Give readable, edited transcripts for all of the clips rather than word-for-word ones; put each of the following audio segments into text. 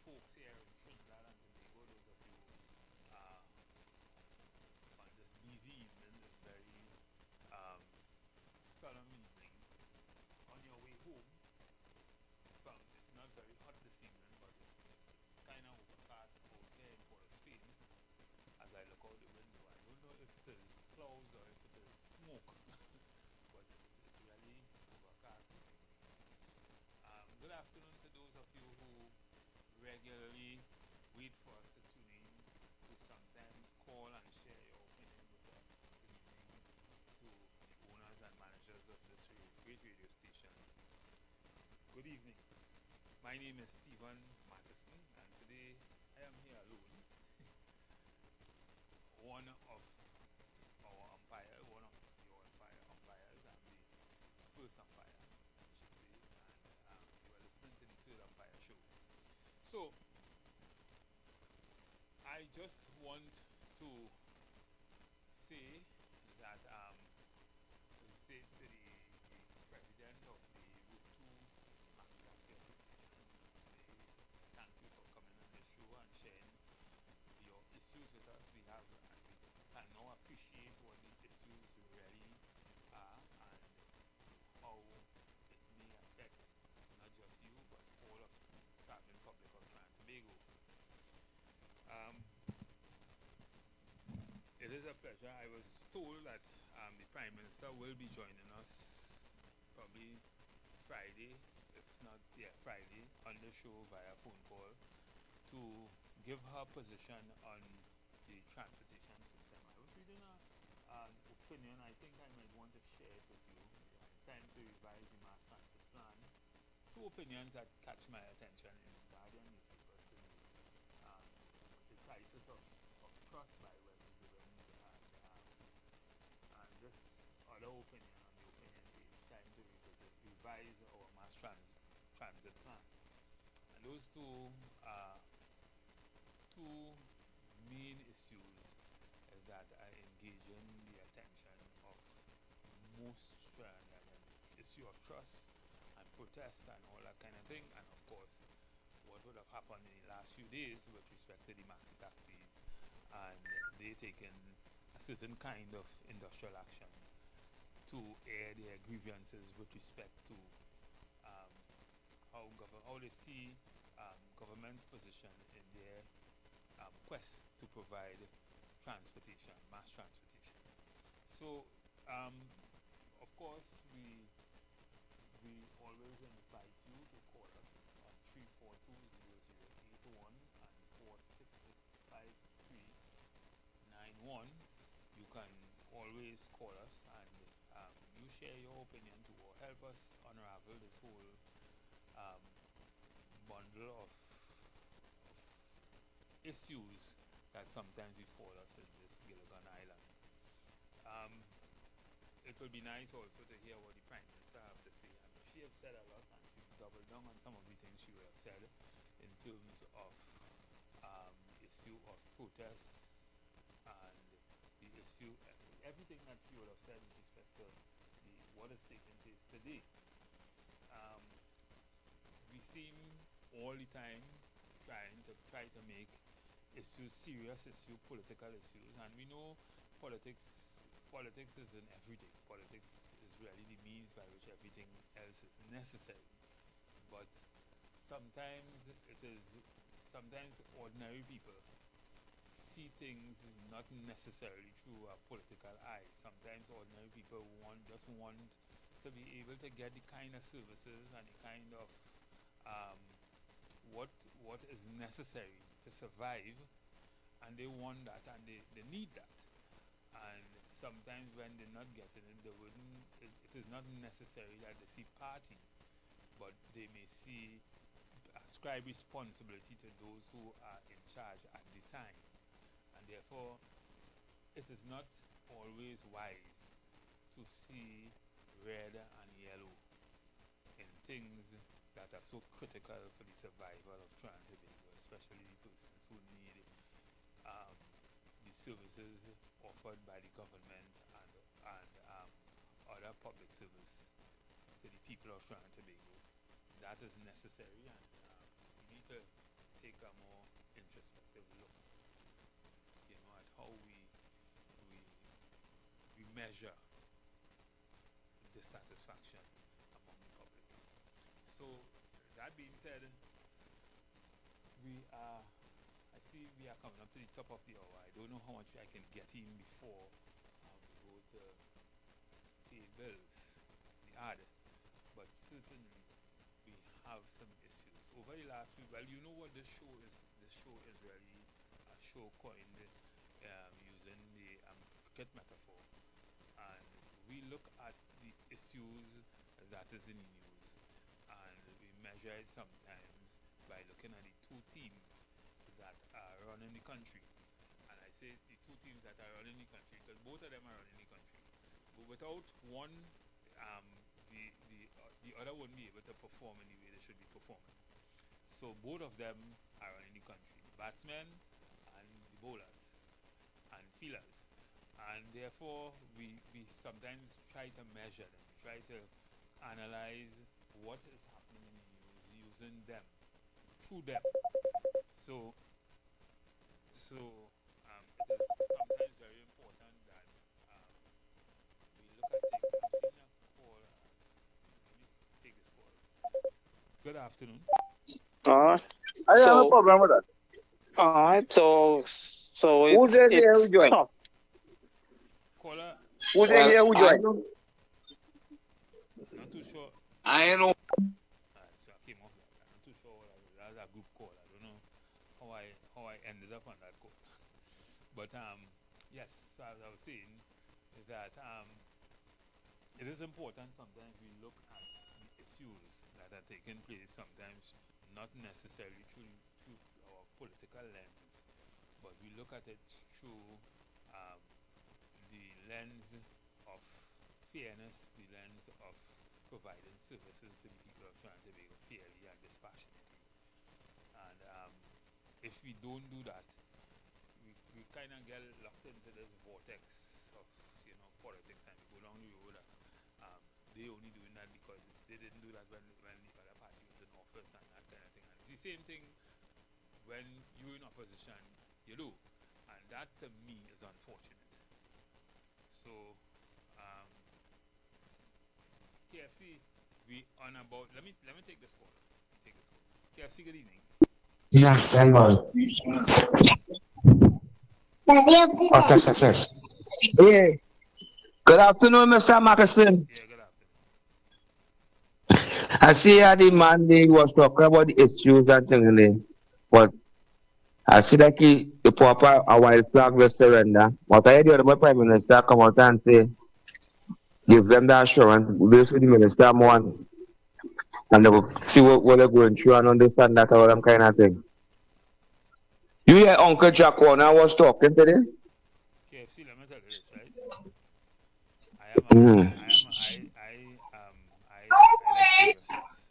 folks here in Trinidad and Tobago, those of you uh, on this busy evening, this very solemn evening, on your way home from, it's not very hot this evening, but it's kind of overcast out here in Port of Spain. As I look out the window, I don't know if it is clouds or if it is smoke, but it's really overcast this evening. Good afternoon to those of you who regularly wait for us to tune in, who sometimes call and share your opinion with us. Good evening to the owners and managers of this great radio station. Good evening. My name is Stephen Matheson, and today I am here alone. One of our umpires, one of your umpires, I'm the first umpire, I should say, and you are listening to the third umpire show. So, I just want to say that say to the president of the Route 2 Master Association, thank you for coming on the show and sharing your issues with us. We can now appreciate what the issues really are and how it may affect not just you but all of the traveling public of Trinidad and Tobago. It is a pleasure. I was told that the Prime Minister will be joining us probably Friday, if not, Friday, on the show via phone call to give her position on the transportation system. I was reading an opinion. I think I might want to share it with you. Time to revise the mass transit plan. Two opinions that catch my attention in the Guardian newspaper today. The crisis of trust by Wesley Gibbons and this other opinion on the opinion page, time to revise our mass transit plan. And those two are two main issues that are engaging the attention of most Trinidadians. Issue of trust and protests and all that kind of thing, and of course what would have happened in the last few days with respect to the maxi taxis and they taking a certain kind of industrial action to air their grievances with respect to how they see government's position in their quest to provide transportation, mass transportation. So, of course, we always invite you to call us on 342-0081 and 466-5391. You can always call us and you share your opinion to help us unravel this whole bundle of issues that sometimes befall us in this Gilligan Island. It will be nice also to hear what the Prime Minister have to say. I mean, she has said a lot and she's doubled down on some of the things she would have said in terms of the issue of protests and the issue, everything that she would have said with respect to what is taking place today. We seem all the time try to make issues serious issue, political issues, and we know politics is in everything. Politics is really the means by which everything else is necessary. But sometimes ordinary people see things not necessarily through a political eye. Sometimes ordinary people just want to be able to get the kind of services and the kind of what is necessary to survive, and they want that and they need that. And sometimes when they're not getting it, it is not necessary that they see party, but they may ascribe responsibility to those who are in charge at the time. And therefore, it is not always wise to see red and yellow in things that are so critical for the survival of Trinidad and Tobago, especially the persons who need the services offered by the government and other public service to the people of Trinidad and Tobago. That is necessary, and we need to take a more introspective look, at how we we measure dissatisfaction among the public. So that being said, we are. I see we are coming up to the top of the hour. I don't know how much I can get in before we go to pay bills, the ad, but certainly we have some issues over the last week. Well, you know what this show is. This show is really a show coined using the cricket metaphor, and we look at the issues that is in the news, and we measure it sometimes by looking at the two teams that are running the country. And I say the two teams that are running the country because both of them are running the country. But without one, the other wouldn't be able to perform in the way they should be performing. So both of them are running the country, the batsmen and the bowlers and fielders. And therefore, we sometimes try to measure them. We try to analyze what is happening in the news using them, through them. So it is sometimes very important that we look at things. I'm seeing a call. Let me take this call. Good afternoon. I don't have a problem with that. Alright, so Who's there here who it's joined? tough. Caller, Who's there here who joined? not too sure. I know. So I came off that. I'm not too sure what that was a group call. I don't know how I ended up on that call. But yes, so as I was saying, is that it is important sometimes we look at the issues that are taking place sometimes not necessarily through our political lens, but we look at it through the lens of fairness, the lens of providing services to the people of Toronto Tobago fairly and dispassionately. And if we don't do that, we kind of get locked into this vortex of politics, and we go down the road that they only doing that because they didn't do that when the other party was in office and that kind of thing. And it's the same thing when you're in opposition, you do, and that to me is unfortunate. So KFC, we on about. Let me take this call. KFC, good evening. Yeah, Salman. Yes. Yeah. Good afternoon, Mr. Mackerson. Yeah, good afternoon. I see how the man was talking about the issues and things, but I see that the proper a while flag will surrender. But I heard the Prime Minister come out and say, give them the assurance, this with the Minister more, and they will see what they're going through and understand that all them kind of thing. You hear Uncle Jack Warner was talking today? KFC, let me tell you this, right? I like seriousness.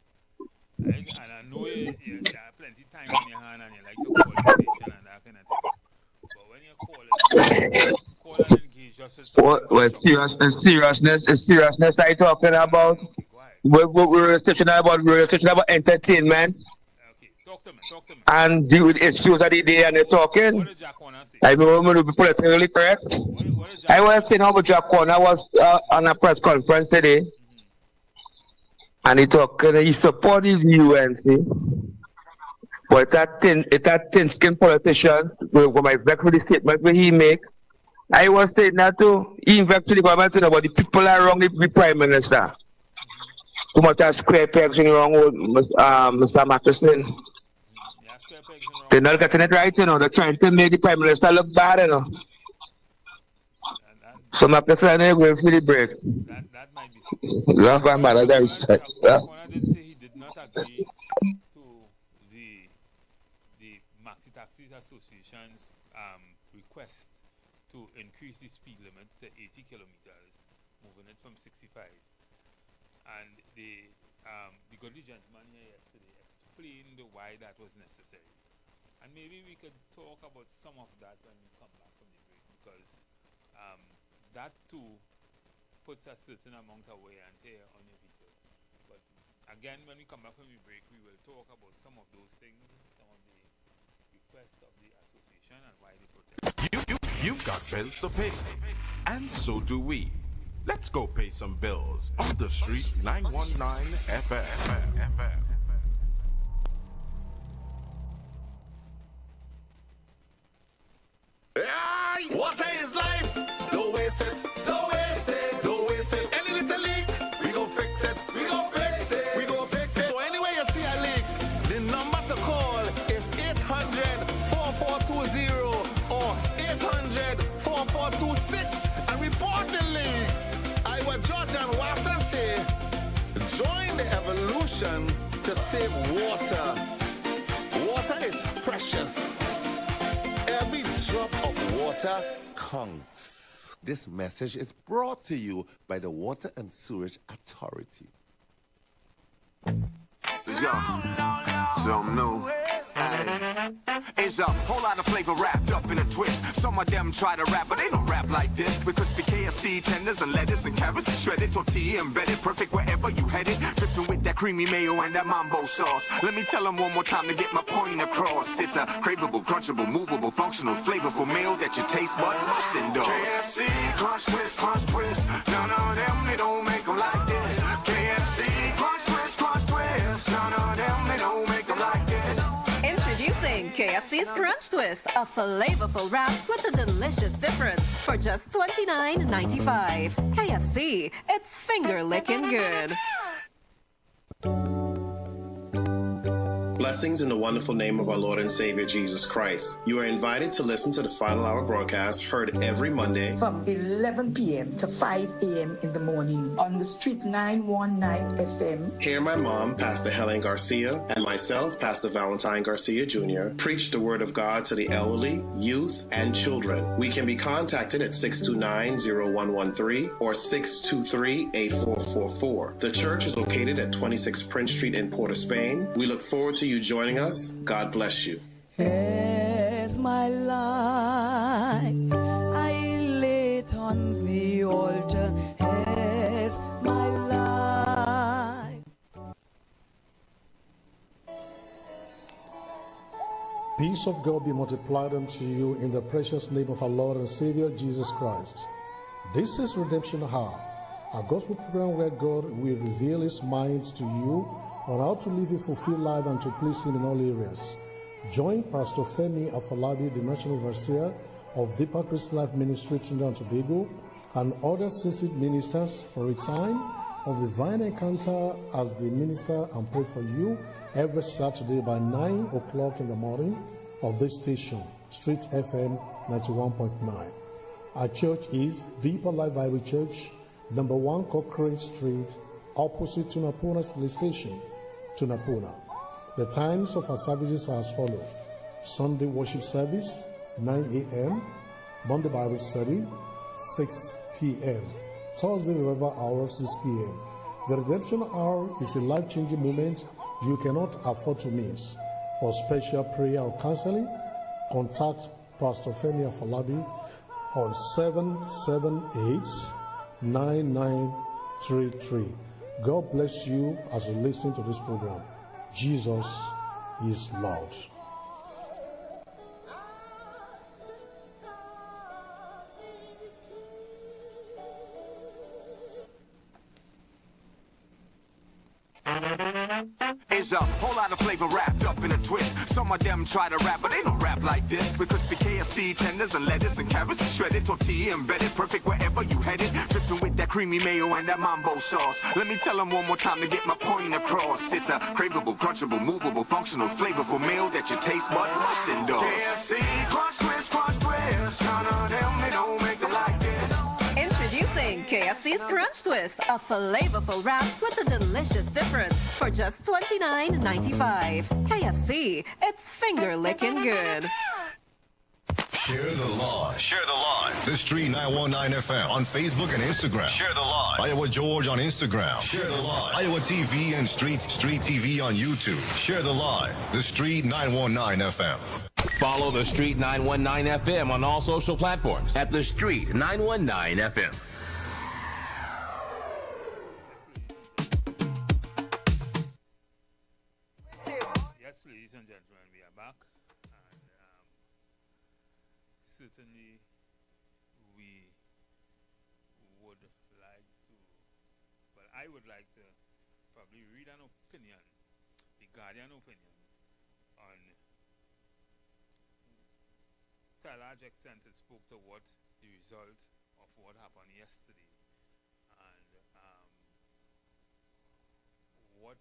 Right? And I know you have plenty of time on your hand and you like to call the station and that kind of thing. But when you call and engage just with something. Seriousness are you talking about? Okay, go ahead. We're stationed about entertainment. Okay, talk to me. And deal with issues of the day and they're talking. What did Jack Warner say? I mean, we're going to be politically correct. What did Jack I was saying how Jack Warner was on a press conference today. And he supported the UNC. But that thin-skinned politician, when I vex with the statement where he make, I was saying that too. He vex with the government, but the people are wrong, the Prime Minister. Too much of square pegs in wrong with Mr. Mackerson. They're not getting it right, They're trying to make the Prime Minister look bad, So Mackerson ain't going for the break. That might be. Love my mother, that respect. Corner did say he did not agree to the Maxi Taxis Association's request to increase the speed limit to 80 kilometers, moving it from 65. And the goodly gentleman here yesterday explained why that was necessary. And maybe we could talk about some of that when we come back from the break, because that too puts a certain amount of wear and tear on your vehicle. But again, when we come back from the break, we will talk about some of those things, some of the request of the association and why they protest. You've got bills to pay, and so do we. Let's go pay some bills on the street 919 FM. Water is life. Don't waste it. Don't waste it. Don't waste it. Any little leak, we gon' fix it. We gon' fix it. We gon' fix it. So anyway you see a leak, the number to call is 800-4420 or 800-4426 and report the leaks. IWER George and Wassa say, join the evolution to save water. Water is precious. Every drop of water counts. This message is brought to you by the Water and Sewerage Authority. Let's go. Something new. It's a whole lot of flavor wrapped up in a twist. Some of them try to rap, but they don't rap like this. With crispy KFC tenders and lettuce and carrots and shredded tortilla embedded, perfect wherever you headed. Dripping with that creamy mayo and that mambo sauce. Let me tell them one more time to get my point across. It's a craveable, crunchable, movable, functional, flavorful meal that your taste buds must endorse. KFC, crunch twist, crunch twist. None of them, they don't make them like this. KFC, crunch twist, crunch twist. None of them, they don't make them like this. Introducing KFC's Crunch Twist, a flavorful wrap with a delicious difference for just $29.95. KFC, it's finger-licking good. Blessings in the wonderful name of our Lord and Savior Jesus Christ. You are invited to listen to the Final Hour broadcast heard every Monday from 11 p.m. to 5 a.m. in the morning on the Street 919 FM. Hear my mom, Pastor Helen Garcia, and myself, Pastor Valentine Garcia Jr., preach the Word of God to the elderly, youth, and children. We can be contacted at 629-0113 or 623-8444. The church is located at 26 Prince Street in Port of Spain. We look forward to you joining us. God bless you. As my life I lay it on the altar, as my life. Peace of God be multiplied unto you in the precious name of our Lord and Savior Jesus Christ. This is Redemption Hour, a gospel program where God will reveal His mind to you on how to live a fulfilled life and to please Him in all areas. Join Pastor Femi Afolabi, the National Overseer of Deeper Christian Life Ministry, Trinidad and Tobago, and other seasoned ministers for a time of divine encounter as they minister and pray for you every Saturday by 9 o'clock in the morning of this station, Street FM 91.9. Our church is Deeper Life Bible Church, number 1 Cochrane Street, opposite Tunapuna Police Station, Tunapuna. The times of our services are as follows: Sunday worship service 9 a.m., Monday Bible study 6 p.m., Thursday revival hour 6 p.m. The redemption hour is a life-changing moment you cannot afford to miss. For special prayer or counseling, contact Pastor Femi Afolabi on 778-9933. God bless you as you listen to this program. Jesus is Lord. It's a whole lot of flavor wrapped up in a twist. Some of them try to rap, but they don't rap like this. With crispy KFC tenders and lettuce and carrots and shredded tortilla embedded, perfect wherever you headed. Dripping with that creamy mayo and that mambo sauce. Let me tell them one more time to get my point across. It's a craveable, crunchable, movable, functional, flavorful meal that your taste buds must endorse. KFC, crunch twist, crunch twist. None of them, they don't make it like this. Introducing KFC's Crunch Twist, a flavorful wrap with a delicious difference for just $29.95. KFC, it's finger-licking good. Share the live. Share the live. The Street 919 FM on Facebook and Instagram. Share the live. IWER George on Instagram. Share the live. IWER TV and Street TV on YouTube. Share the live. The Street 919 FM. Follow The Street 919 FM on all social platforms at The Street 919 FM. Yes, ladies and gentlemen, we are back. And certainly we would like to, well, I would like to probably read an opinion, the Guardian opinion, on, to a large extent it spoke to what the result of what happened yesterday, and what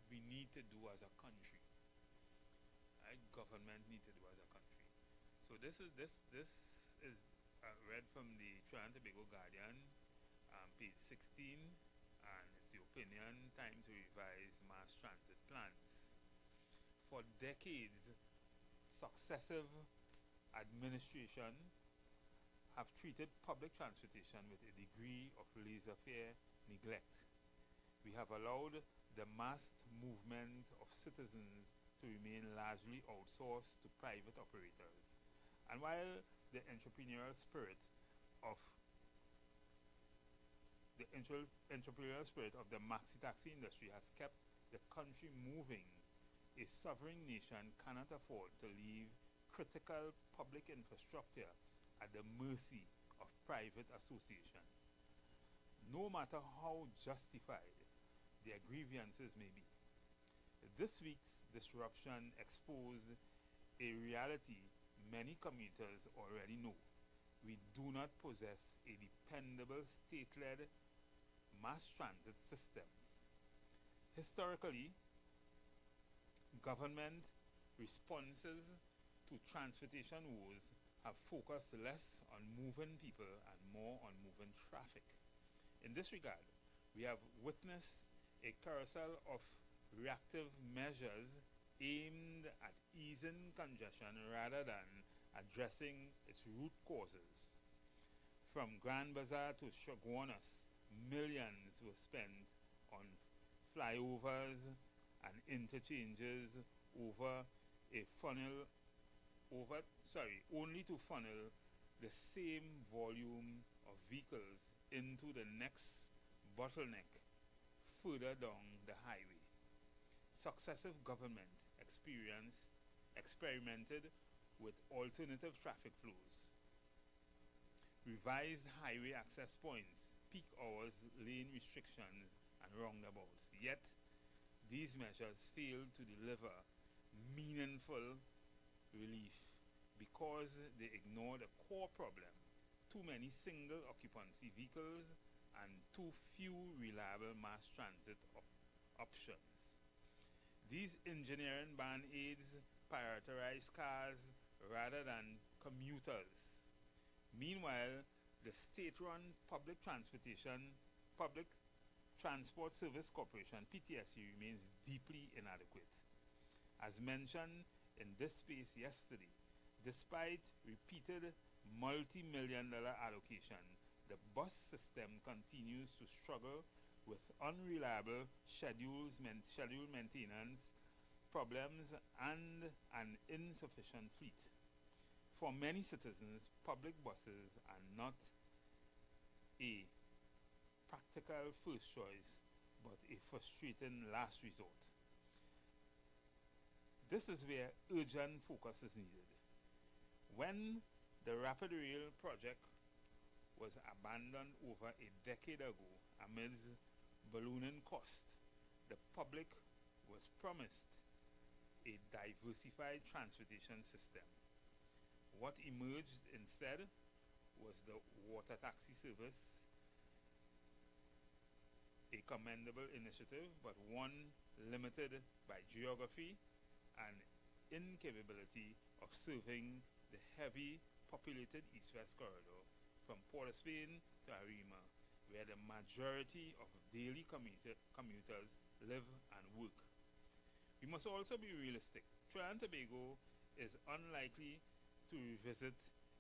we need to do as a country, right? Government need to do as a country. So this is read from the Trinidad and Tobago Guardian, page 16, and it's the opinion, time to revise mass transit plans. For decades, successive administration have treated public transportation with a degree of laissez-faire neglect. We have allowed the massed movement of citizens to remain largely outsourced to private operators. And while the entrepreneurial spirit of the maxi-taxi industry has kept the country moving, a sovereign nation cannot afford to leave critical public infrastructure at the mercy of private association. No matter how justified their grievances may be. This week's disruption exposed a reality many commuters already know. We do not possess a dependable state-led mass transit system. Historically, government responses to transportation woes have focused less on moving people and more on moving traffic. In this regard, we have witnessed a carousel of reactive measures aimed at easing congestion rather than addressing its root causes. From Grand Bazaar to Chaguanas, millions were spent on flyovers and interchanges only to funnel the same volume of vehicles into the next bottleneck further down the highway. Successive government experimented with alternative traffic flows, revised highway access points, peak hours, lane restrictions, and roundabouts. Yet, these measures failed to deliver meaningful relief because they ignored a core problem: too many single occupancy vehicles and too few reliable mass transit options. These engineering band-aids prioritize cars rather than commuters. Meanwhile, the state-run Public Transport Service Corporation, PTSC, remains deeply inadequate. As mentioned in this space yesterday, despite repeated multi-million-dollar allocation, the bus system continues to struggle with unreliable scheduled maintenance problems and an insufficient fleet. For many citizens, public buses are not a practical first choice, but a frustrating last resort. This is where urgent focus is needed. When the Rapid Rail project was abandoned over a decade ago amidst ballooning cost, the public was promised a diversified transportation system. What emerged instead was the water taxi service, a commendable initiative, but one limited by geography and incapability of serving the heavy populated east-west corridor from Port of Spain to Arima, where the majority of daily commuters live and work. We must also be realistic. Trinidad and Tobago is unlikely to revisit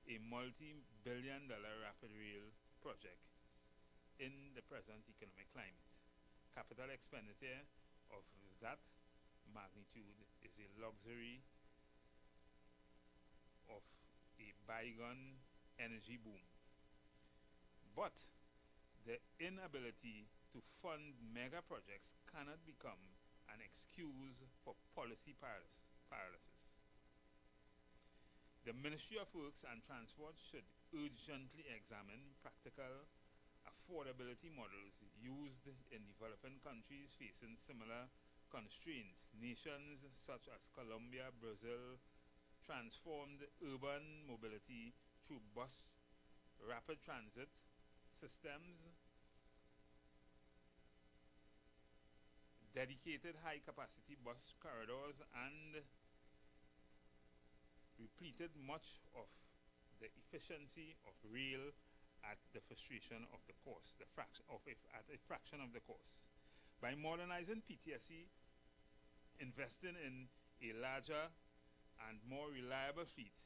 a multi-billion-dollar rapid rail project in the present economic climate. Capital expenditure of that magnitude is a luxury of a bygone energy boom. But the inability to fund mega projects cannot become an excuse for policy paralysis. The Ministry of Works and Transport should urgently examine practical affordability models used in developing countries facing similar constraints. Nations such as Colombia, Brazil transformed urban mobility through bus rapid transit systems, dedicated high-capacity bus corridors, and repleted much of the efficiency of rail at the frustration of the cost, at a fraction of the cost. By modernizing PTSE, investing in a larger and more reliable fleet,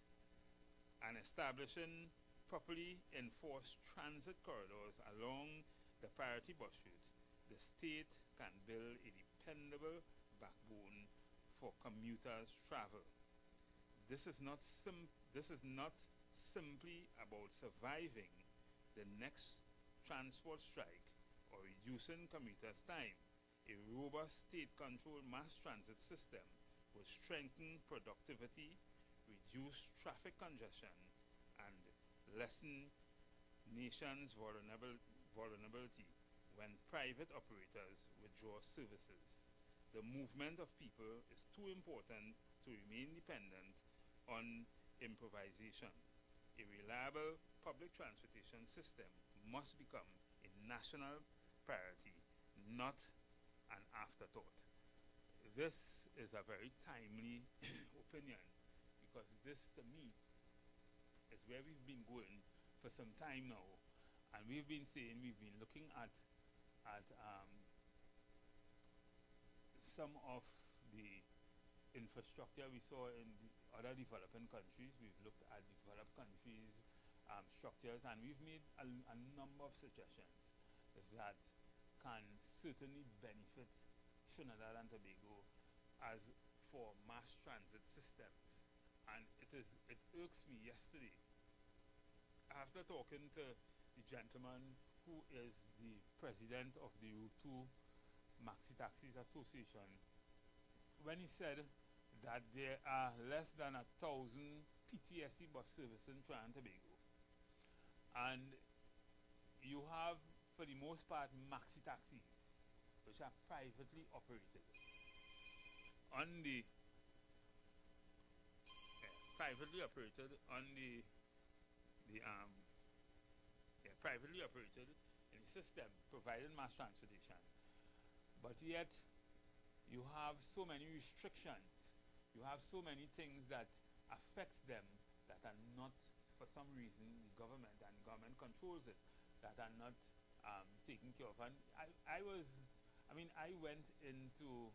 and establishing properly enforced transit corridors along the priority bus route, the state can build a dependable backbone for commuters' travel. This is not simply about surviving the next transport strike or reducing commuters' time. A robust state-controlled mass transit system will strengthen productivity, reduce traffic congestion, and lessen nations' vulnerability when private operators withdraw services. The movement of people is too important to remain dependent on improvisation. A reliable public transportation system must become a national priority, not an afterthought. This is a very timely opinion, because this, to me, is where we've been going for some time now, and we've been looking at some of the infrastructure we saw in the other developing countries. We've looked at developed countries' structures, and we've made a number of suggestions that can certainly benefit Trinidad and Tobago as for mass transit systems. And it irks me yesterday, after talking to the gentleman who is the president of the Route 2 Maxi Taxis Association, when he said that there are less than 1,000 PTSE bus services in Trinidad and Tobago, and you have, for the most part, maxi taxis, which are privately operated. Privately operated in the system, providing mass transportation. But yet, you have so many restrictions. You have so many things that affects them that are not, for some reason, the government controls it, that are not taken care of. And I went into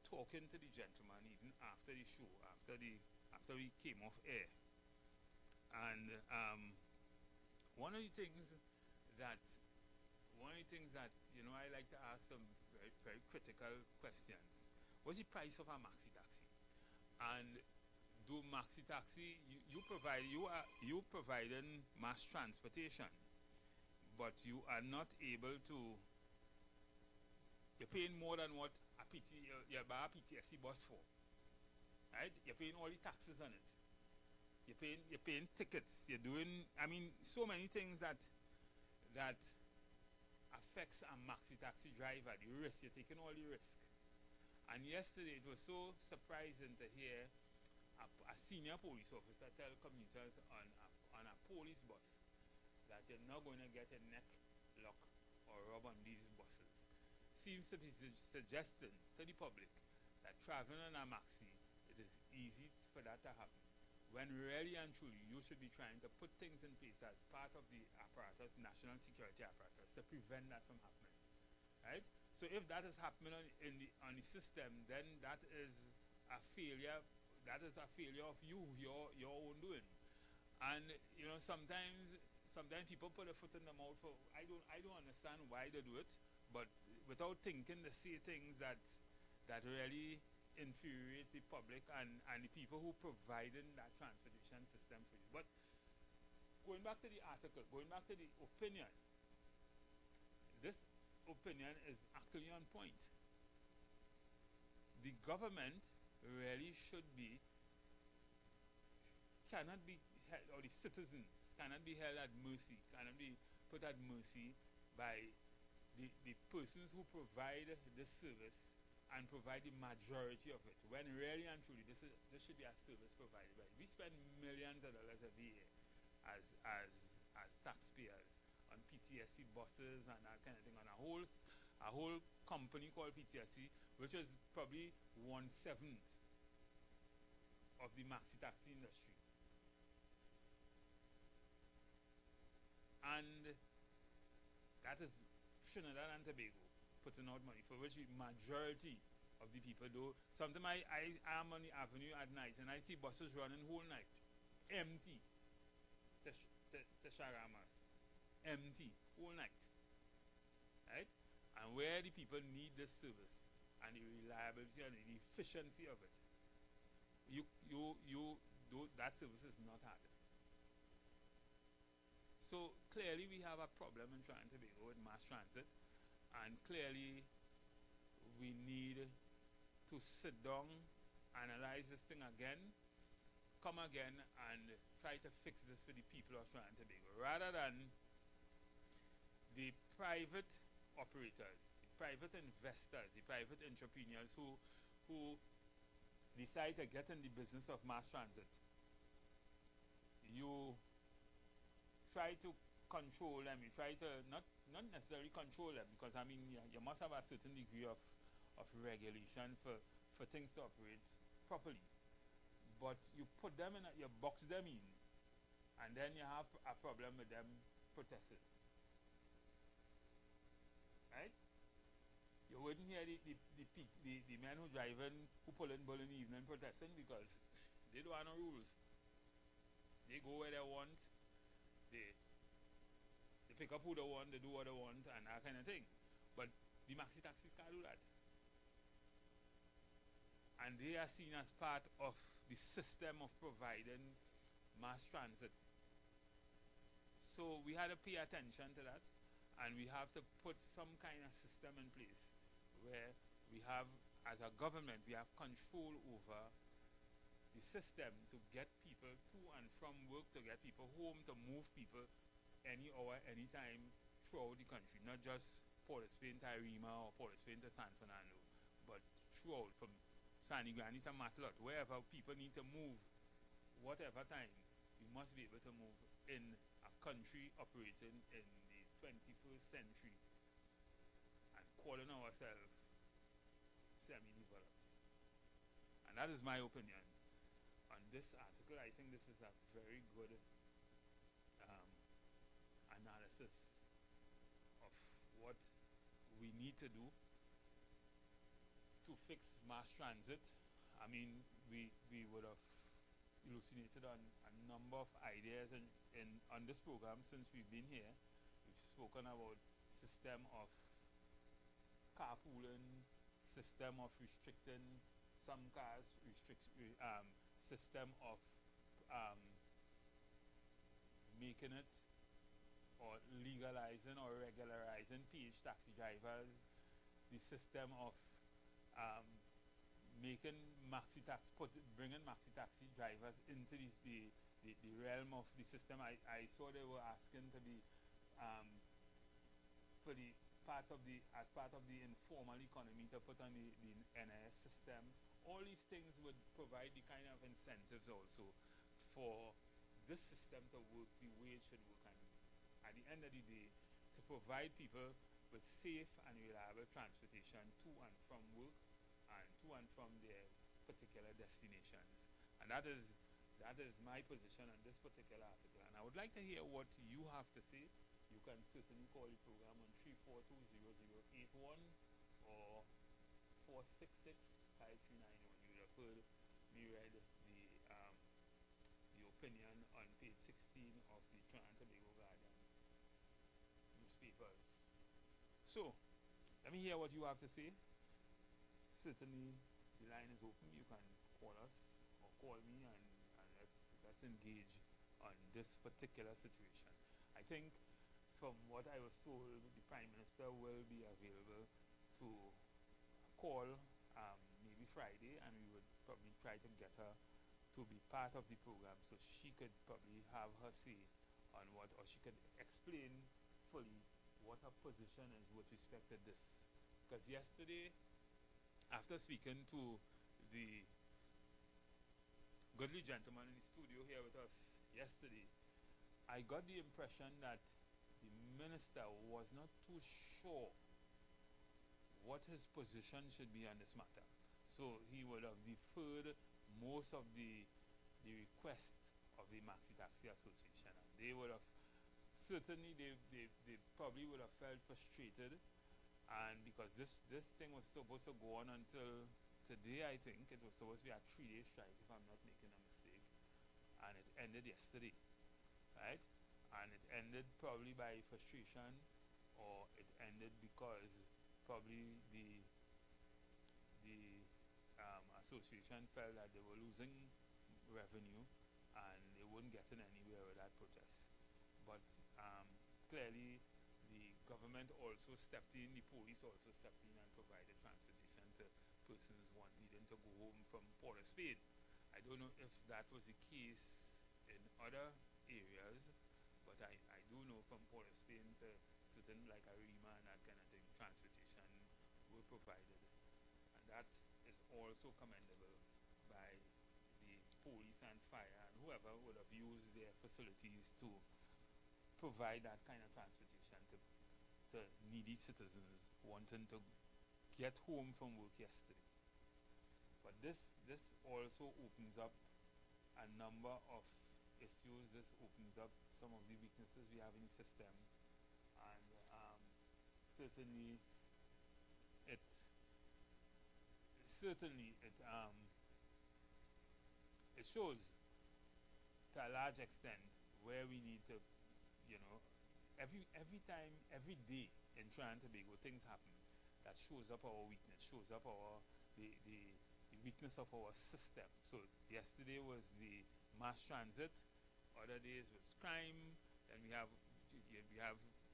talking to the gentleman even after the show, after we came off air. And one of the things that I like to ask some very, very critical questions. What's the price of a maxi taxi? And do maxi taxi you providing mass transportation, but you are not able to. You're paying more than what you buy a PTSE bus for, right? You're paying all the taxes on it. You're paying tickets. You're doing, so many things that affects a maxi taxi driver. The risk, you're taking all the risk. And yesterday it was so surprising to hear a senior police officer tell commuters on a police bus that you're not going to get a neck lock or rub on these buses. Seems to be suggesting to the public that traveling on a maxi, it is easy for that to happen, when really and truly you should be trying to put things in place as part of the apparatus, national security apparatus, to prevent that from happening, right? So if that is happening on the system, then that is a failure. That is a failure of your own doing. And sometimes people put a foot in the mouth for, I don't understand why they do it, but without thinking, they say things that really infuriates the public and the people who providing that transportation system for you. But going back to the article, going back to the opinion, this opinion is actually on point. The government really should be cannot be held, or the citizens cannot be held at mercy, cannot be put at mercy by the persons who provide this service and provide the majority of it, when really and truly this should be a service provided by. We spend millions of dollars every year as taxpayers on PTSC buses and that kind of thing, on a whole company called PTSC, which is probably 1/7 of the maxi taxi industry. And that is Trinidad and Tobago putting out money, for which the majority of the people do. Sometimes I am on the avenue at night and I see buses running whole night, empty. The Sharamas, empty, whole night. Right? And where the people need this service and the reliability and the efficiency of it, that service is not had. So clearly we have a problem in Trinidad and Tobago with mass transit, and clearly we need to sit down, analyze this thing again, come again and try to fix this for the people of Trinidad and Tobago, rather than the private operators, the private investors, the private entrepreneurs who decide to get in the business of mass transit. You try to control them, you try to not necessarily control them, because I mean you must have a certain degree of regulation for things to operate properly. But you put them in, you box them in, and then you have a problem with them protesting. Right? You wouldn't hear the men who pull in bull in the evening protesting, because they don't have no rules. They go where they want, they pick up who they want, they do what they want, and that kind of thing. But the maxi taxis can't do that. And they are seen as part of the system of providing mass transit. So we had to pay attention to that, and we have to put some kind of system in place where we have, as a government, we have control over the system to get people to and from work, to get people home, to move people any hour, any time throughout the country, not just Port of Spain to Arima or Port of Spain to San Fernando, but throughout, from Sandy Granny to Matlot, wherever people need to move, whatever time, we must be able to move in a country operating in the 21st century and calling ourselves semi-developed. And that is my opinion on this article. I think this is a very good analysis of what we need to do to fix mass transit. I mean, we would have elucidated on a number of ideas on this program since we've been here. We've spoken about system of carpooling, system of restricting some cars, system of making it or legalizing or regularizing PH taxi drivers, the system of making bringing maxi taxi drivers into the realm of the system. I saw they were asking to be for the part of the informal economy to put on the NIS system. All these things would provide the kind of incentives also for this system to work the way it should work, and at the end of the day to provide people with safe and reliable transportation to and from work and to and from their particular destinations. And that is my position on this particular article, and I would like to hear what you have to say. You can certainly call the program on 342-0081 or 466-5391. You would have heard me read the opinion on page 16 of the Trinidad and Tobago Guardian newspapers. So, let me hear what you have to say. Certainly, the line is open. You can call us or call me, and let's engage on this particular situation. I think, from what I was told, the Prime Minister will be available to call maybe Friday, and we would probably try to get her to be part of the program, so she could probably have her say on what, or she could explain fully what her position is with respect to this. Because yesterday, after speaking to the goodly gentleman in the studio here with us yesterday, I got the impression that the minister was not too sure what his position should be on this matter. So he would have deferred most of the requests of the Maxi Taxi Association. And they would have, certainly they probably would have felt frustrated, and because this thing was supposed to go on until today, I think. It was supposed to be a 3-day strike, if I'm not making a mistake. And it ended yesterday, right? And it ended probably by frustration, or it ended because probably the association felt that they were losing revenue and they weren't getting anywhere with that protest. But clearly the government also stepped in, the police also stepped in and provided transportation to persons needing to go home from Port of Spain. I don't know if that was the case in other areas, but I do know from Port of Spain to certain like Arima and that kind of thing, transportation were provided. And that is also commendable by the police and fire and whoever would have used their facilities to provide that kind of transportation to needy citizens wanting to get home from work yesterday. But this also opens up a number of issues. This opens up some of the weaknesses we have in the system, and certainly it shows to a large extent where we need to, every time, every day in Trinidad and Tobago, things happen that shows up our weakness, shows up the weakness of our system. So yesterday was the mass transit, other days was crime, then we have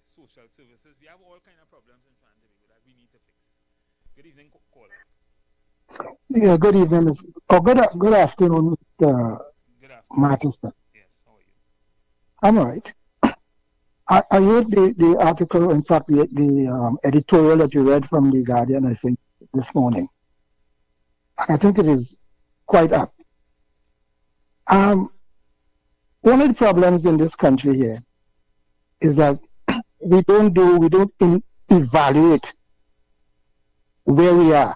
social services. We have all kind of problems in Trinidad and Tobago that we need to fix. Good evening, caller. Yeah, good evening. Good afternoon, Mr. Good afternoon. Manchester. Yes, how are you? I'm all right. I read the article, in fact, the editorial that you read from The Guardian, I think, this morning. I think it is quite apt. One of the problems in this country here is that we don't evaluate where we are,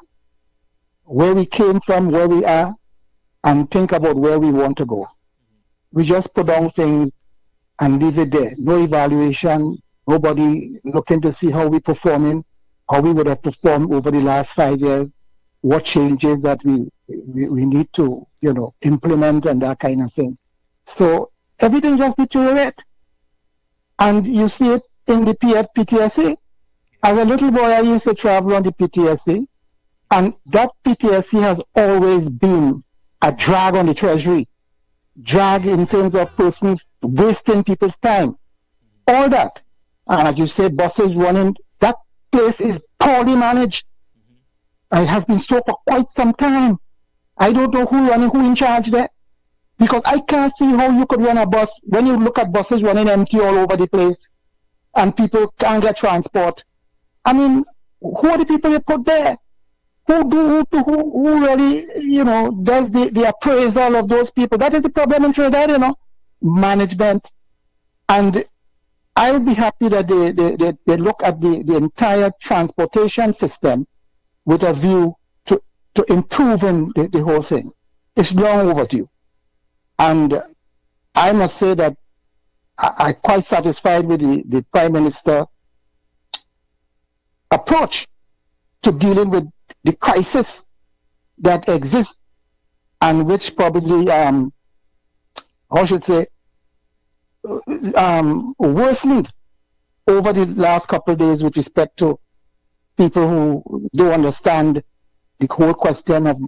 where we came from, where we are, and think about where we want to go. We just put down things and leave it there. No evaluation, nobody looking to see how we're performing, how we would have performed over the last 5 years, what changes that we need to, implement and that kind of thing. So everything just deteriorates. And you see it in the PTSD. As a little boy, I used to travel on the PTSD, and that PTSD has always been a drag on the treasury, drag in terms of persons wasting people's time, all that. And as you said, buses running, that place is poorly managed. It has been so for quite some time. I don't know who in charge there, because I can't see how you could run a bus when you look at buses running empty all over the place and people can't get transport. I mean, who are the people you put there? Who really, does the appraisal of those people? That is the problem in Trinidad, management. And I would be happy that they look at the entire transportation system with a view to improving the whole thing. It's long overdue. And I must say that I'm quite satisfied with the Prime Minister approach to dealing with the crisis that exists, and which probably, worsened over the last couple of days with respect to people who don't understand the whole question of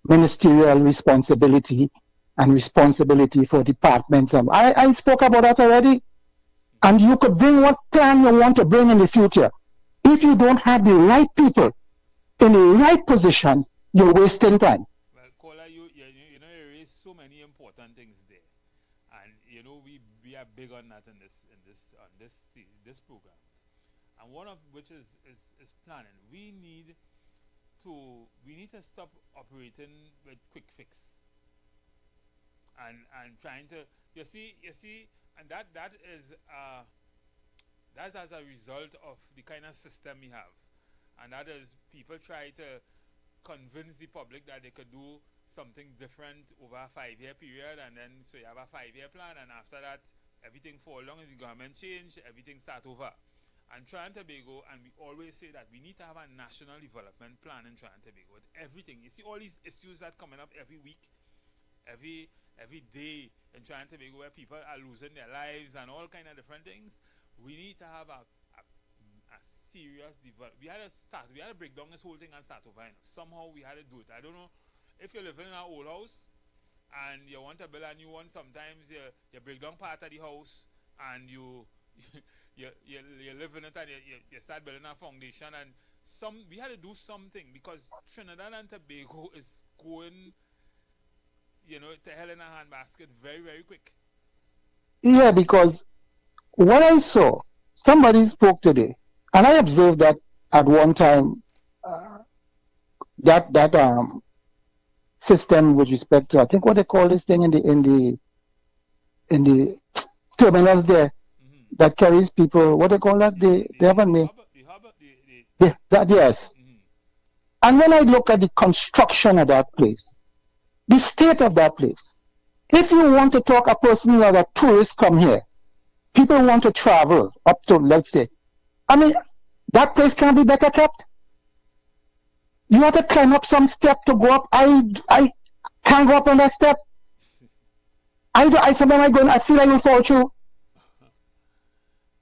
ministerial responsibility and responsibility for departments. I spoke about that already. And you could bring what plan you want to bring in the future. If you don't have the right people in the right position, you're wasting time. Well, caller, you are big on that in this program, and one of which is planning. We need to stop operating with quick fix and trying to you see, and that's as a result of the kind of system we have, and that is people try to convince the public that they could do something different over a 5-year period, and then so you have a 5-year plan, and after that everything fall along and the government change, everything start over. And Trinidad and Tobago, and we always say that we need to have a national development plan in Trinidad and Tobago with everything. You see all these issues that coming up every week, every day in Trinidad and Tobago, where people are losing their lives and all kind of different things. We need to have a serious development. We had to break down this whole thing and start over. Somehow we had to do it. I don't know if you're living in an old house and you want to build a new one. Sometimes you break down part of the house and you live in it and you start building a foundation, and we had to do something because Trinidad and Tobago is going, to hell in a handbasket very, very quick. Yeah, because what I saw, somebody spoke today, and I observed that at one time, that system with respect to, I think what they call this thing in the terminals there, that carries people, what they call that? They have a name. Yes. And when I look at the construction of that place, the state of that place, if you want to talk a person as a tourist come here, people want to travel up to, let's say, I mean, that place can't be better kept. You have to climb up some step to go up. I can't go up on that step. Sometimes I feel I will fall through.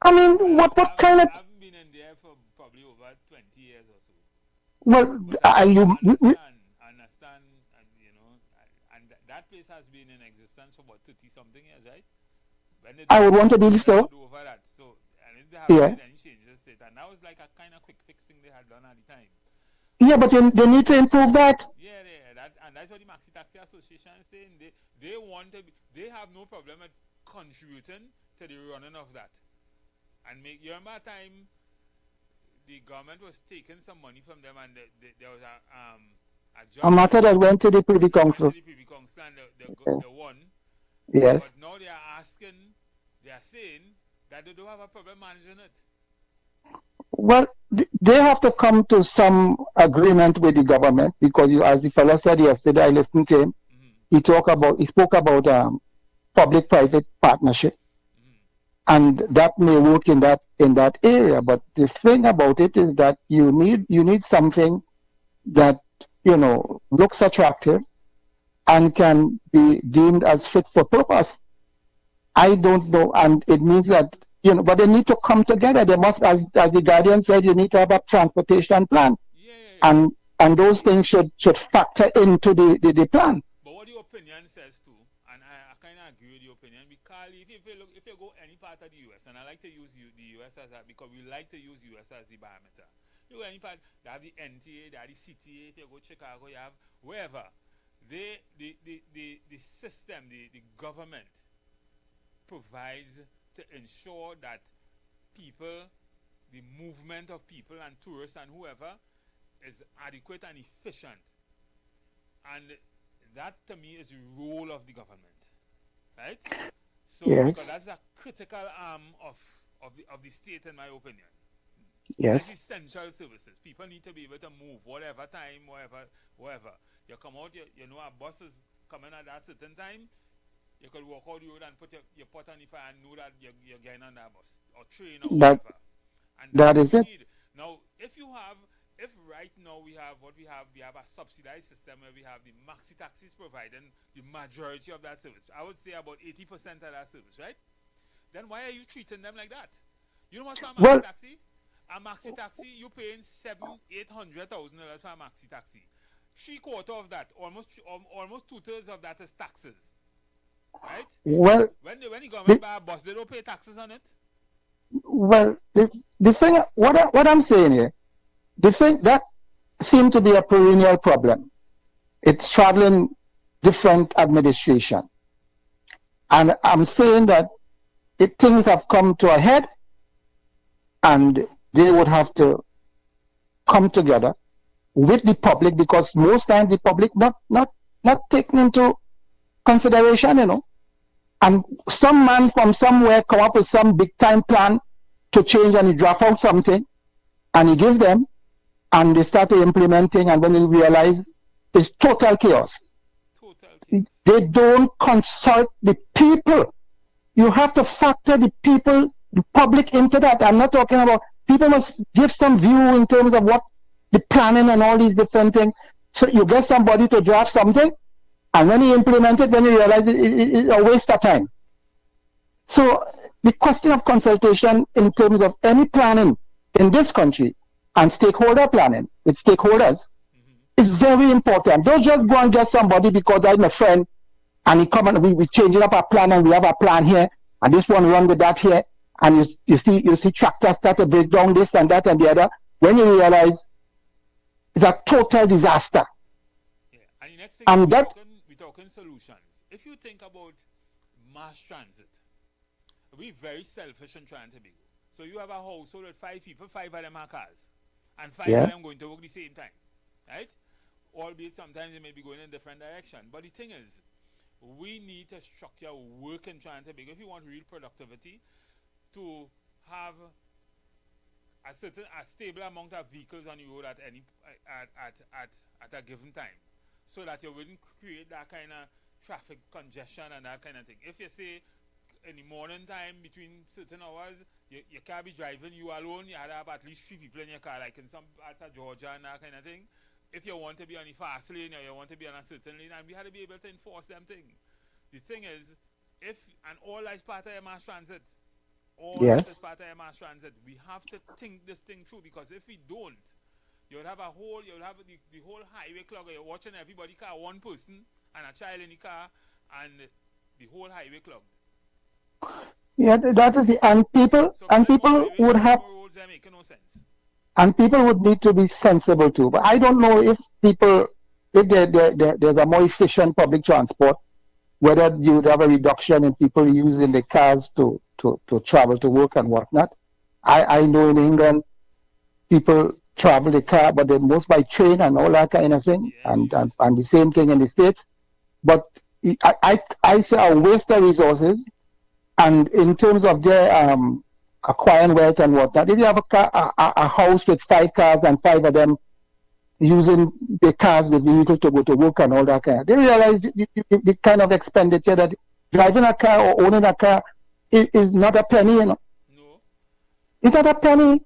I mean, what kind of... I haven't been in there for probably over 20 years or so. Well, understand, and that place has been in existence for about 30-something years, right? I would want to do so. Over that, so, and if they haven't made any changes, and that was like a kind of quick fix thing they had done at the time. Yeah, but they need to improve that. Yeah, and that's what the Maxi Taxi Association is saying. They have no problem with contributing to the running of that. And you remember a time the government was taking some money from them, and there was a matter that went to the Privy Council. And they won. Yes. But now they are saying that they don't have a problem managing it. Well, they have to come to some agreement with the government, because as the fellow said yesterday, I listened to him. He spoke about public-private partnership. And that may work in that area, but the thing about it is that you need something that looks attractive and can be deemed as fit for purpose. I don't know, and it means that but they need to come together. They must, as the Guardian said, you need to have a transportation plan, and those things should factor into the plan. But what your opinion says too, and I kind of agree with your opinion, because if you go any part of the U.S., and I like to use the U.S. as that because we like to use U.S. as the barometer. You go any part, they have the NTA, they have the CTA. If you go Chicago, you have wherever. The system, the government provides to ensure that people, the movement of people and tourists and whoever is adequate and efficient. And that to me is the role of the government, right? So because that's a critical arm of the state, in my opinion. Yes. That's essential services. People need to be able to move whatever time, wherever. You come out, you know a bus is coming at that certain time. You could walk out the road and put your pot on the fire and know that you're getting on that bus or train or whatever. And that is it. Now, if right now we have a subsidized system where we have the maxi taxis providing the majority of that service. I would say about 80% of that service, right? Then why are you treating them like that? You know what's for a maxi taxi? A maxi taxi, you're paying $800,000 for a maxi taxi. 3/4 of that, almost 2/3 of that is taxes. Right? Well, when the government buy a bus, they don't pay taxes on it. Well, the thing, what I'm saying here, the thing that seemed to be a perennial problem. It's traveling different administration, and I'm saying that things have come to a head, and they would have to come together with the public, because most times the public not taken into consideration, and some man from somewhere come up with some big time plan to change, and he draft out something and he give them, and they start implementing, and when they realize it's total chaos. They don't consult the people. You have to factor the people, the public into that. I'm not talking about, people must give some view in terms of what the planning and all these different things. So you get somebody to draft something, and when you implement it, when you realize it's a waste of time. So the question of consultation in terms of any planning in this country and stakeholder planning with stakeholders is very important. Don't just go and get somebody because I'm a friend and he come and we changing up our plan, and we have a plan here, and this one run with that here, and you see tractors start to break down this and that and the other. When you realize it's a total disaster. Yeah. And the next thing we're talking solutions. If you think about mass transit, we're very selfish in trying to be. So you have a household with 5 people, 5 of them have cars, and 5 of them going to work the same time, right? Albeit sometimes they may be going in a different direction. But the thing is, we need to structure work in trying to be. If you want real productivity, to have a stable amount of vehicles on the road at a given time, so that you wouldn't create that kind of traffic congestion and that kind of thing. If you say in the morning time between certain hours, you can't be driving you alone, you have to have at least 3 people in your car, like in some parts of Georgia and that kind of thing. If you want to be on the fast lane or you want to be on a certain lane, and we had to be able to enforce them things. The thing is, and all that is part of your mass transit, that is part of your mass transit, we have to think this thing through, because if we don't, you'll have the whole highway clog. You're watching everybody car, one person and a child in the car, and the whole highway clog. Yeah, that is and people would have, and people would need to be sensible too. But I don't know if there's a more efficient public transport, whether you would have a reduction in people using the cars to travel to work and whatnot. I know in England people travel the car, but they most by train and all that kind of thing, and the same thing in the States. But I say a waste of resources, and in terms of their acquiring wealth and whatnot, if you have a house with 5 cars and 5 of them using the cars, the vehicle to go to work and all that kind of, they realize the kind of expenditure that driving a car or owning a car is not a penny, No. It's not a penny.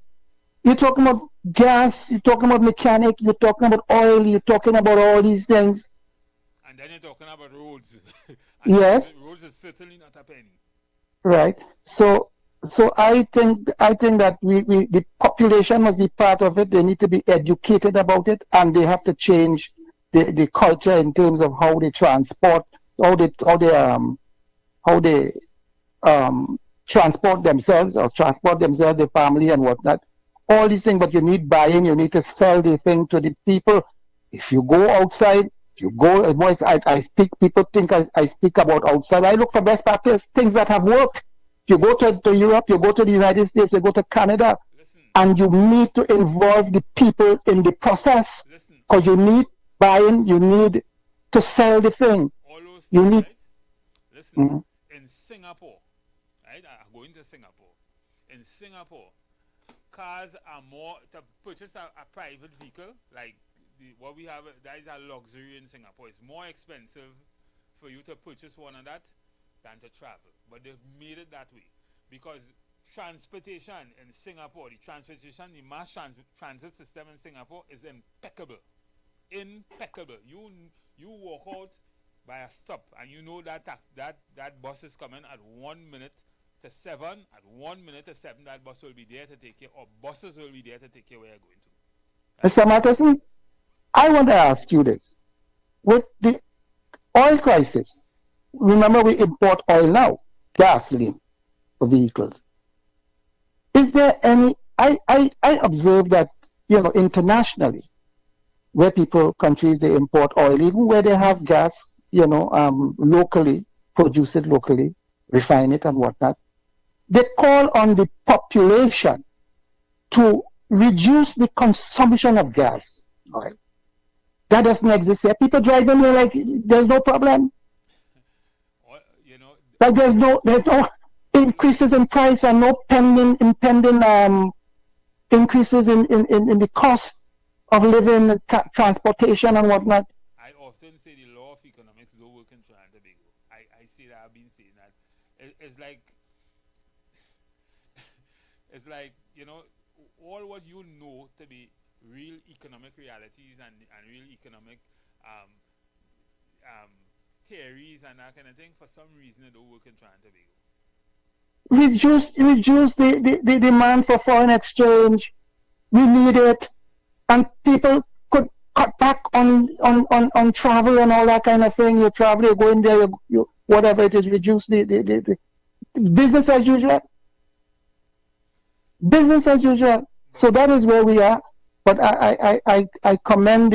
You're talking about gas, you're talking about mechanic, you're talking about oil, you're talking about all these things. And then you're talking about roads. Yes. Roads is certainly not a penny. Right. So I think that the population must be part of it. They need to be educated about it, and they have to change the culture in terms of how they transport, how they transport themselves, their family and whatnot. All these things, but you need buy-in. You need to sell the thing to the people. If you go outside, I speak. People think I speak about outside. I look for best practice, things that have worked. You go to Europe, you go to the United States, you go to Canada, and you need to involve the people in the process, because you need buy-in, you need to sell the thing. You need. Right? Listen, in Singapore, right? I'm going to Singapore. In Singapore, cars are more to purchase a private vehicle, like what we have. That is a luxury in Singapore. It's more expensive for you to purchase one of that than to travel, but they've made it that way because transportation in Singapore, the mass transit system in Singapore is impeccable. You walk out by a stop and you know that bus is coming at 1 minute to 7. At 1 minute to 7, that bus will be there to take you, or buses will be there to take you where you're going to. Mr. Matterson, I want to ask you this: with the oil crisis, remember we import oil now, gasoline for vehicles. Is there any? I observe that internationally, where countries they import oil, even where they have gas, locally, produce it locally, refine it and whatnot. they call on the population to reduce the consumption of gas. Right? That doesn't exist here. People driving here like there's no problem. Like there's no increases in price and no impending increases in the cost of living, transportation and whatnot. I often say the law of economics don't work in Trinidad and Tobago. I say that, I've been saying that. It's like, all what you know to be real economic realities and real economic theories and that kind of thing, for some reason it don't work in Trinidad and Tobago. Reduce the demand for foreign exchange. We need it, and people could cut back on travel and all that kind of thing. You travel, you go in there, you whatever it is, reduce the business as usual. Business as usual. So that is where we are. But I commend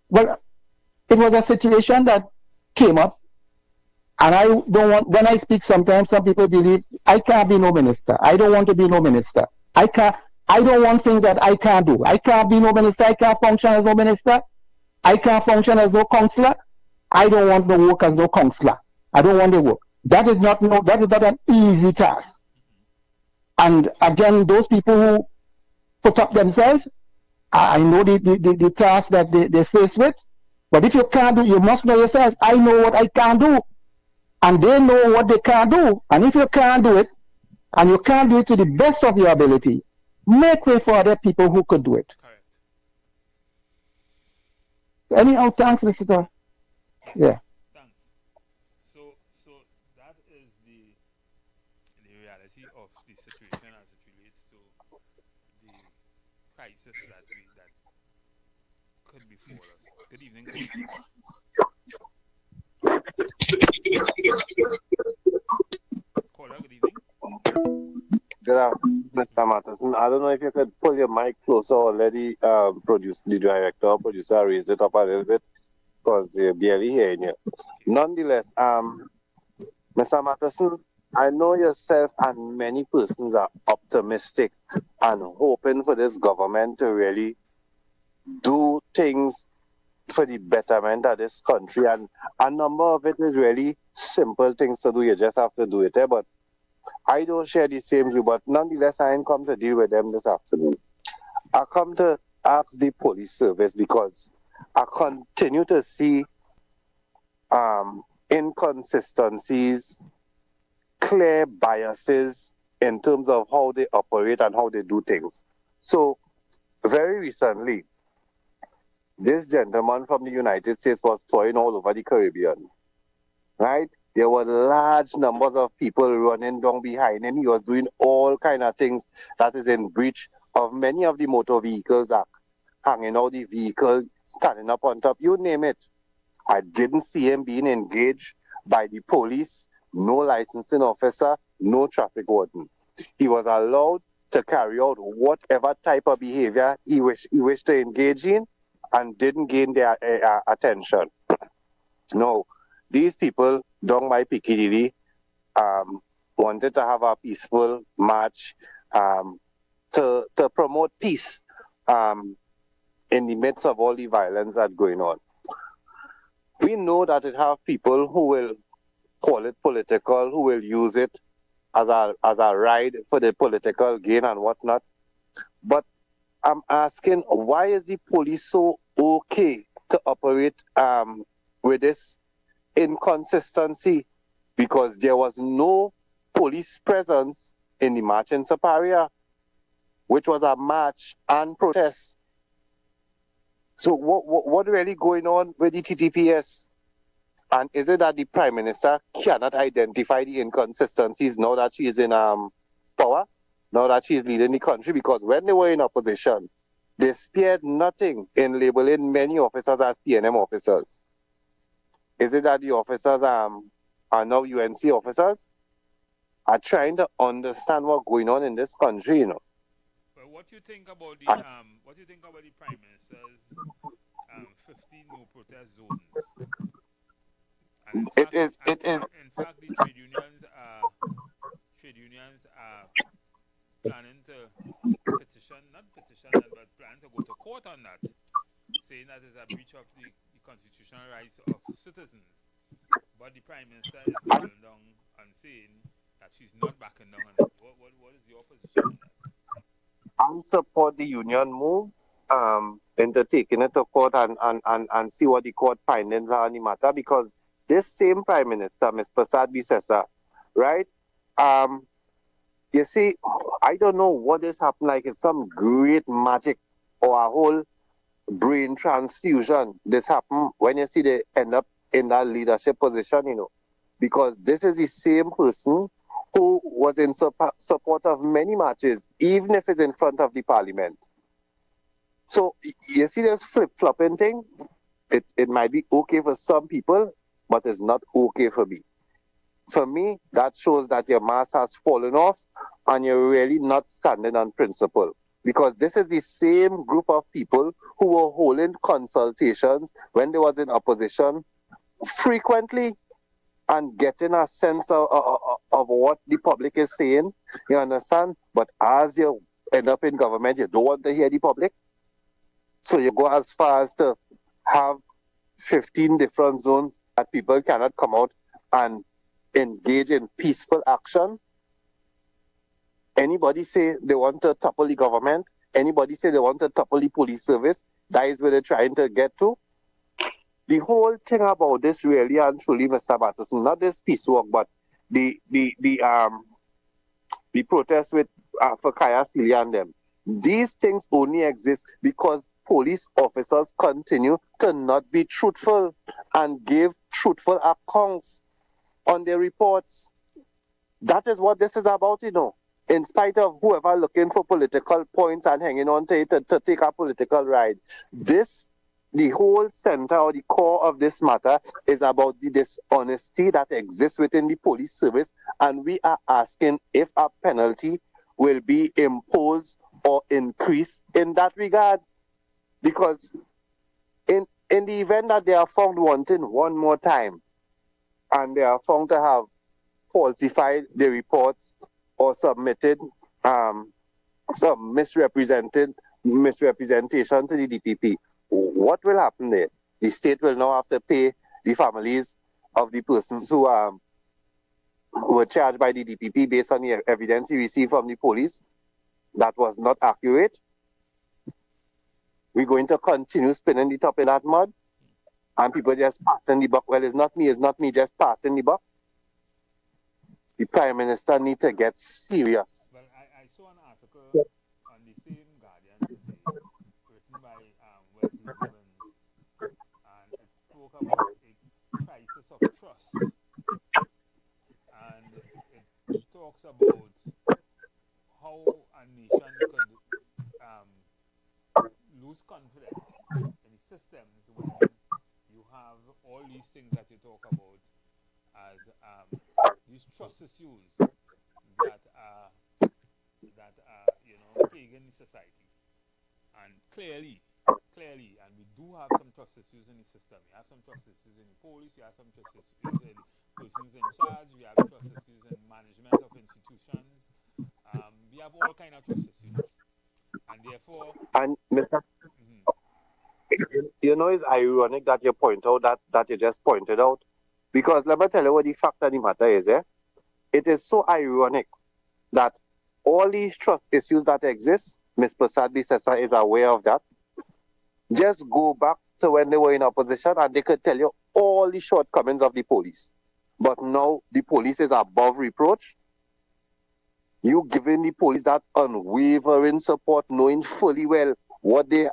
well, it was a situation that came up, and I don't want, when I speak sometimes some people believe I can't be no minister. I don't want to be no minister. I don't want things that I can't do. I can't be no minister. I can't function as no minister. I can't function as no counselor. I don't want no work as no counselor. I don't want to work. That is not an easy task. And again, those people who put up themselves, I know the task that they face with. But if you can't do, you must know yourself. I know what I can't do, and they know what they can't do. And if you can't do it, and you can't do it to the best of your ability, make way for other people who could do it. Correct. Anyhow, thanks, Mr. Tom. Yeah. Thanks. So that is the reality of the situation as it relates to the crisis that could befall us. Good evening. Caller, good evening. Good afternoon, Mr. Matterson. I don't know if you could pull your mic closer or let the director or producer raise it up a little bit, because they're barely hearing you. Nonetheless, Mr. Matterson, I know yourself and many persons are optimistic and hoping for this government to really do things for the betterment of this country, and a number of it is really simple things to do. You just have to do it. But I don't share the same view, but nonetheless, I ain't come to deal with them this afternoon. I come to ask the police service because I continue to see inconsistencies, clear biases in terms of how they operate and how they do things. So, very recently, this gentleman from the United States was touring all over the Caribbean, right? There were large numbers of people running down behind him. He was doing all kind of things that is in breach of many of the Motor Vehicles Act, hanging out the vehicle, standing up on top, you name it. I didn't see him being engaged by the police, no licensing officer, no traffic warden. He was allowed to carry out whatever type of behavior he wished to engage in, and didn't gain their attention. No, these people down by Piccadilly wanted to have a peaceful march to promote peace in the midst of all the violence that's going on. We know that it have people who will call it political, who will use it as a ride for the political gain and whatnot. But I'm asking, why is the police so okay to operate with this inconsistency? Because there was no police presence in the march in Superior, which was a march and protest. So what really going on with the TTPS? And is it that the Prime Minister cannot identify the inconsistencies now that she is in power? Now that she is leading the country? Because when they were in opposition, they spared nothing in labeling many officers as PNM officers. Is it that the officers are now UNC officers? Are trying to understand what's going on in this country, you know. But what do you think about the Prime Minister's 15 no protest zones? And in fact, the trade unions report on that, saying that it's a breach of the constitutional rights of citizens. But the Prime Minister is doubling down and saying that she's not backing down on that. What is your position on that? I support the union move into taking it to court and see what the court findings are on the matter, because this same Prime Minister, Ms. Prasad Bisesa, right? You see, I don't know what has happened, like it's some great magic or a whole brain transfusion. This happened when you see they end up in that leadership position, you know, because this is the same person who was in support of many marches, even if it's in front of the parliament. So you see this flip-flopping thing, it might be okay for some people, but it's not okay for me. For me, that shows that your mask has fallen off and you're really not standing on principle. Because this is the same group of people who were holding consultations when they was in opposition frequently and getting a sense of what the public is saying, you understand? But as you end up in government, you don't want to hear the public. So you go as far as to have 15 different zones that people cannot come out and engage in peaceful action. Anybody say they want to topple the government? Anybody say they want to topple the police service? That is where they're trying to get to. The whole thing about this really and truly, Mr. Patterson, not this peace walk, but the protest with for Kaya Celia and them. These things only exist because police officers continue to not be truthful and give truthful accounts on their reports. That is what this is about, you know. In spite of whoever looking for political points and hanging on to it to take a political ride. The whole center or the core of this matter is about the dishonesty that exists within the police service, and we are asking if a penalty will be imposed or increased in that regard. Because in the event that they are found wanting one more time, and they are found to have falsified the reports or submitted some misrepresentation to the DPP, what will happen there? The state will now have to pay the families of the persons who were charged by the DPP based on the evidence he received from the police that was not accurate. We're going to continue spinning the top of that mud, and people just passing the buck. Well, it's not me just passing the buck. The Prime Minister needs to get serious. Well, I saw an article on the same Guardian today, written by Wesley Collins, and it spoke about a crisis of trust. And it talks about how a nation could lose confidence in the systems when you have all these things that you talk about as these trust issues that are plaguing the society. And clearly, and we do have some trust issues in the system. We have some trust issues in the police, we have some trust issues in persons in charge, we have trust issues in management of institutions. We have all kind of trust issues. And therefore... And Mr. You know, it's ironic that you point out that you just pointed out. Because let me tell you what the fact of the matter is, it is so ironic that all these trust issues that exist, Ms. Prasad Bisesa is aware of that. Just go back to when they were in opposition and they could tell you all the shortcomings of the police. But now the police is above reproach. You giving the police that unwavering support, knowing fully well what they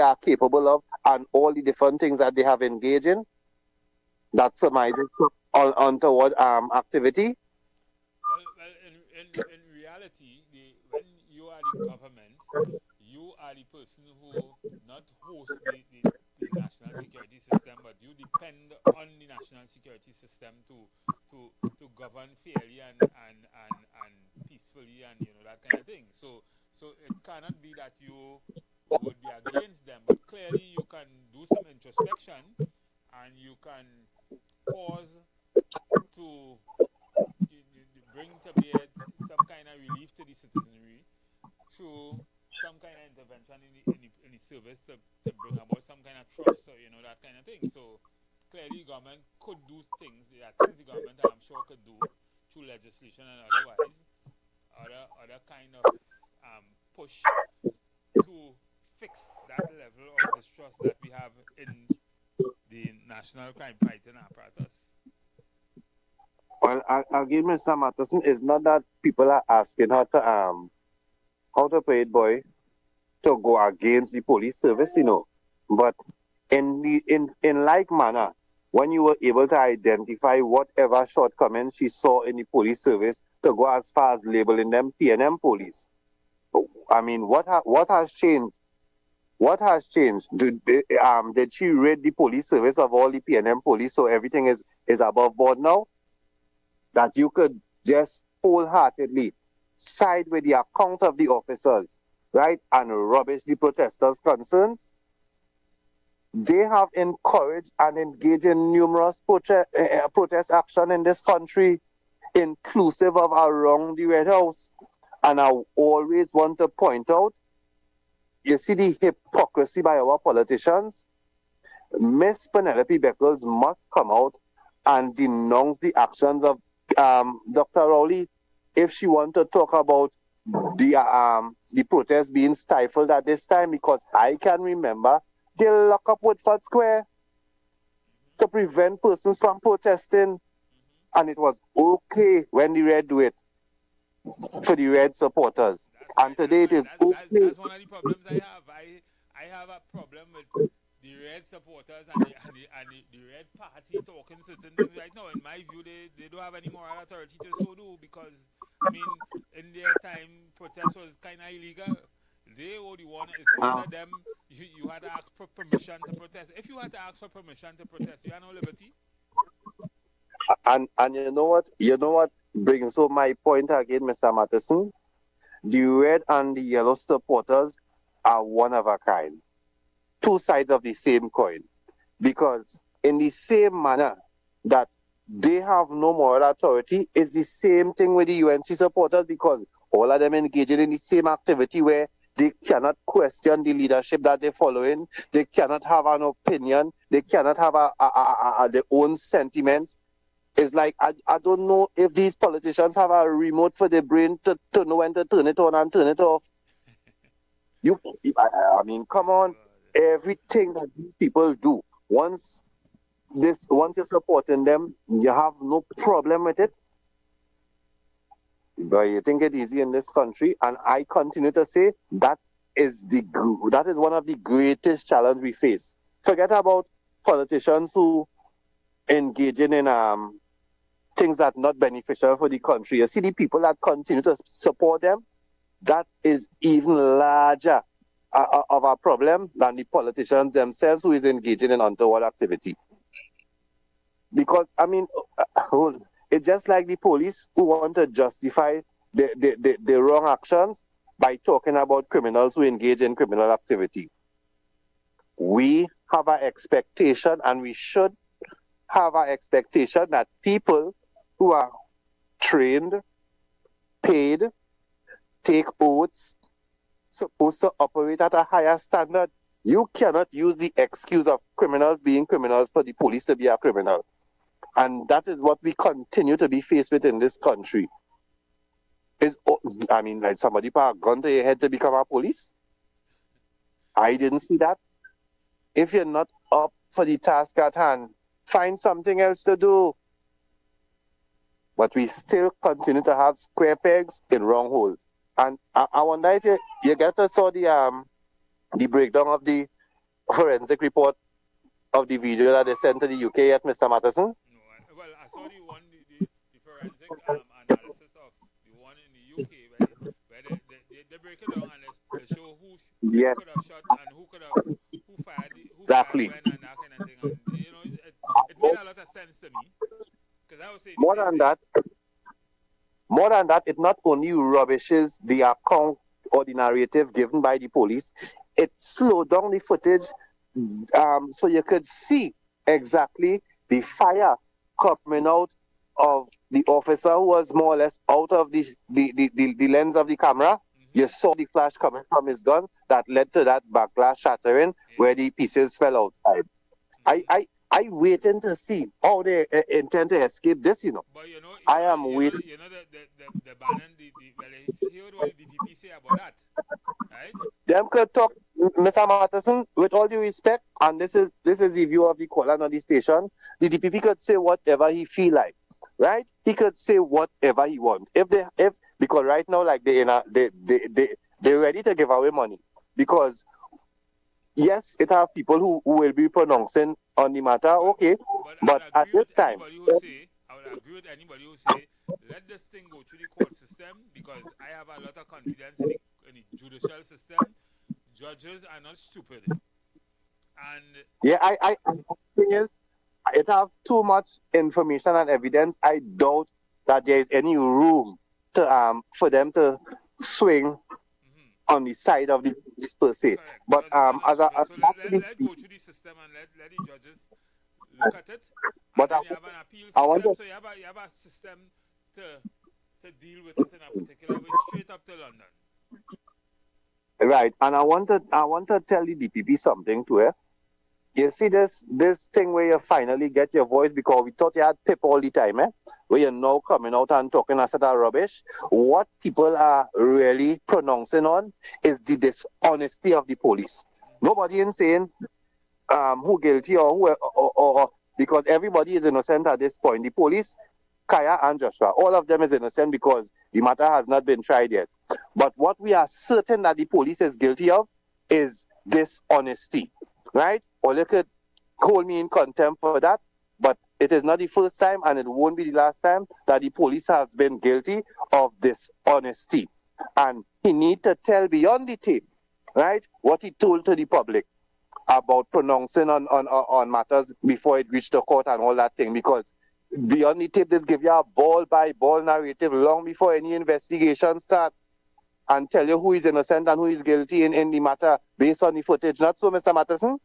are capable of and all the different things that they have engaged in. That's surmising on toward activity. Well, in reality, when you are the government, you are the person who not host the national security system, but you depend on the national security system to govern fairly and peacefully and that kind of thing. So it cannot be that you would be against them, but clearly you can do some introspection and you can pause to bring to bear some kind of relief to the citizenry through some kind of intervention in the service to bring about some kind of trust, or that kind of thing. So clearly, government could do things. There are things the government, I'm sure, could do through legislation and otherwise. Other kind of push to fix that level of distrust that we have in the national crime fighting apparatus. Well, again, Mr. Matterson, it's not that people are asking how to pay it, boy, to go against the police service, But in like manner, when you were able to identify whatever shortcomings she saw in the police service, to go as far as labeling them PNM police. I mean, what has changed? What has changed? Did she rid the police service of all the PNM police so everything is above board now? That you could just wholeheartedly side with the account of the officers, right, and rubbish the protesters' concerns? They have encouraged and engaged in numerous protest action in this country, inclusive of around the Red House. And I always want to point out, you see the hypocrisy by our politicians. Miss Penelope Beckles must come out and denounce the actions of Dr. Rowley if she wants to talk about the protest being stifled at this time, because I can remember they lock up Woodford Square to prevent persons from protesting, and it was okay when the Red do it for the Red supporters. And today it is okay. That's one of the problems I have. I have a problem with the Red supporters and the Red party talking certain things right now. In my view, they don't have any moral authority to so do, because, I mean, in their time, protest was kind of illegal. They were the one, it's under them, you had to ask for permission to protest. If you had to ask for permission to protest, you had no liberty. And you know what brings home my point again, Mr. Matterson? The Red and the Yellow supporters are one of a kind. Two sides of the same coin. Because in the same manner that they have no moral authority, it's the same thing with the UNC supporters, because all of them engaging in the same activity where they cannot question the leadership that they're following. They cannot have an opinion. They cannot have their own sentiments. It's like, I don't know if these politicians have a remote for their brain to know when to turn it on and turn it off. I mean, come on. Everything that these people do, once you're supporting them, you have no problem with it. But you think it's easy in this country, and I continue to say that is one of the greatest challenges we face. Forget about politicians who engaging in things that are not beneficial for the country. You see the people that continue to support them, that is even larger of a problem than the politicians themselves who is engaging in untoward activity. Because, I mean, it's just like the police who want to justify the wrong actions by talking about criminals who engage in criminal activity. We have an expectation, and we should have an expectation, that people who are trained, paid, take oaths, supposed to operate at a higher standard. You cannot use the excuse of criminals being criminals for the police to be a criminal. And that is what we continue to be faced with in this country. Like somebody put a gun to your head to become a police? I didn't see that. If you're not up for the task at hand, find something else to do. But we still continue to have square pegs in round holes. And I wonder if you get to saw the breakdown of the forensic report of the video that they sent to the UK at Mr. Matterson? No, well, I saw the one, the forensic analysis of the one in the UK where they break it down and they show who could have shot and who fired exactly. When and that kind of thing. And, it made a lot of sense to me. Because I would say more than that, it not only rubbishes the account or the narrative given by the police, it slowed down the footage so you could see exactly the fire coming out of the officer who was more or less out of the lens of the camera. You saw the flash coming from his gun that led to that backlash shattering where the pieces fell outside. I waiting to see how they intend to escape this, But I am waiting. The Bannon, well, hear what the DPP say about that, right? Them could talk, Mr. Matterson, with all due respect, and this is the view of the caller on the station. The DPP could say whatever he feel like, right? He could say whatever he want. Because right now, like they're ready to give away money because. Yes, it have people who will be pronouncing on the matter, okay. But at this time, I would agree with anybody who say, let this thing go through the court system because I have a lot of confidence in the judicial system. Judges are not stupid. And yeah, I thing is, it have too much information and evidence. I doubt that there is any room to for them to swing on the side of the police per se. But let go through the system and let the judges look at it. But you have an appeal system, so you have a system to deal with it in a particular way, straight up to London. Right, and I want to tell the DPP something too. You see this thing where you finally get your voice because we thought you had pip all the time, where you're now coming out and talking a set of rubbish. What people are really pronouncing on is the dishonesty of the police. Nobody is saying who guilty or who or because everybody is innocent at this point. The police, Kaya and Joshua, all of them is innocent because the matter has not been tried yet. But what we are certain that the police is guilty of is dishonesty, right? Or they could hold me in contempt for that, but it is not the first time and it won't be the last time that the police has been guilty of dishonesty. And he need to tell beyond the tape, right, what he told to the public about pronouncing on matters before it reached the court and all that thing, because beyond the tape, this give you a ball-by-ball narrative long before any investigation start and tell you who is innocent and who is guilty in the matter based on the footage. Not so, Mr. Matterson?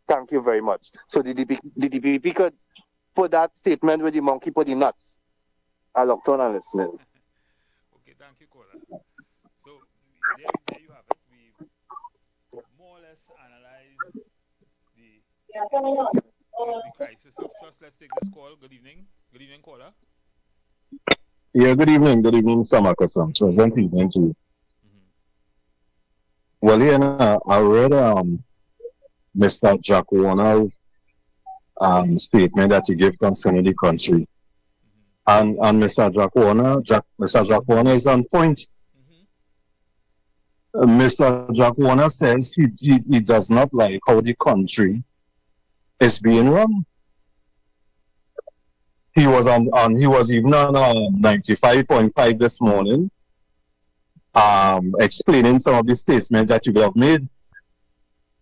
Thank you very much. So the DPP could put that statement with the monkey put the nuts. I looked on and listening. Okay, thank you, caller. So there you have it. We've more or less analyzed the crisis of trust. Let's take this call. Good evening. Good evening, caller. Yeah, good evening. Good evening, Samakas. Pleasant evening to you. Well, I read Mr. Jack Warner's statement that he gave concerning the country. And Mr. Jack Warner is on point. Mr. Jack Warner says he does not like how the country is being run. He was even on 95.5 this morning, explaining some of the statements that you have made.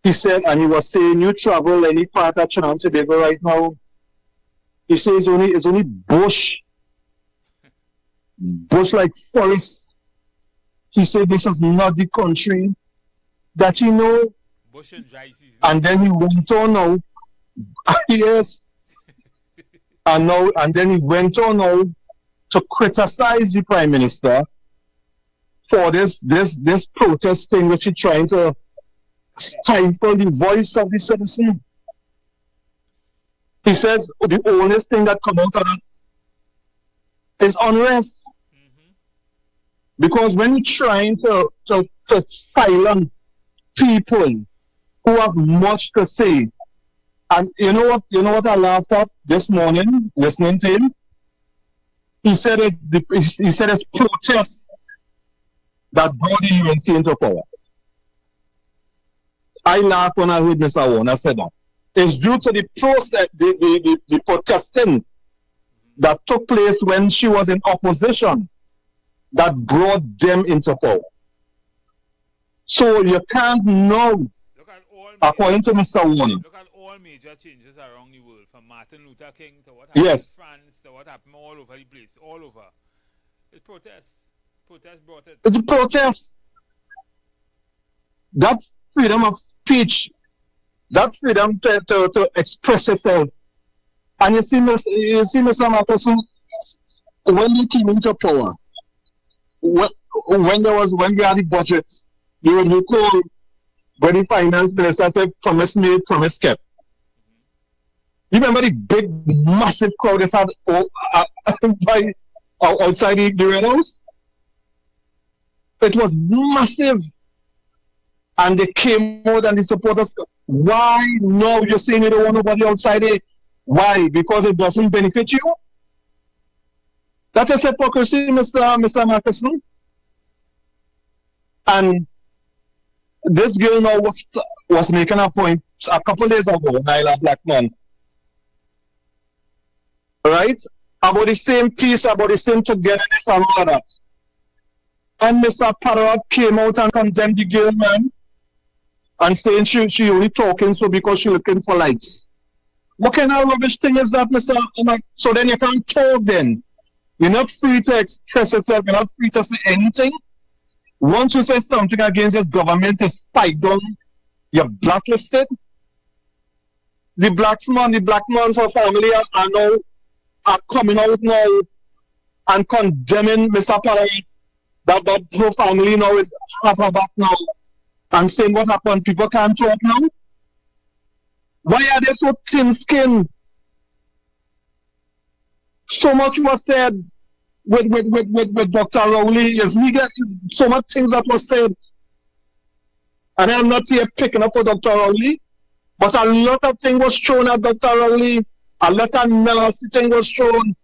He said, and he was saying, you travel any part of Trinidad and Tobago right now. He says it's only bush like forest. He said this is not the country that you know. Bush and dry season. And then he went on now. Yes. And then he went on now to criticize the Prime Minister for this protest thing which he's trying to stifle the voice of the citizen. He says the only thing that comes out of it is unrest. Because when you're trying to silence people who have much to say, and you know what I laughed at this morning listening to him? He said it's protest that brought the UNC into power. I laughed when I heard Mr. Warner say that. It's due to the process, the protesting that took place when she was in opposition that brought them into power. So you can't know, according to Mr. Warner. Look at all major changes around the world, from Martin Luther King to what happened in France to what happened all over the place, all over. It's protest. Protest brought it. It's a protest. That freedom of speech, that freedom to express yourself. And you see, Mr. Matterson, when they came into power, when we had the budget, you call when the finance minister said promise made, promise kept. You remember the big, massive crowd that had outside the Red House? It was massive. And they came out and the supporters, why? No, you're saying you don't want nobody outside it. Why? Because it doesn't benefit you? That is hypocrisy, Mr. Marcuson. And this girl now was making a point a couple days ago, Nyla Blackman, right? About the same peace, about the same togetherness and all of that. And Mr. Parrott came out and condemned the girl, man, and saying she only talking so because she looking for likes. What kind of rubbish thing is that, Mr. So then you can't talk then. You're not free to express yourself, you're not free to say anything. Once you say something against this government is fight down, you're blacklisted. The Blackmans of family are coming out now and condemning Mr. Parrott that her family now is half her back now and saying what happened, people can't talk now. Why are they so thin-skinned? So much was said with Dr. Rowley. Yes, we get so much things that was said. And I'm not here picking up for Dr. Rowley, but a lot of things was shown at Dr. Rowley. A lot of nasty things was shown.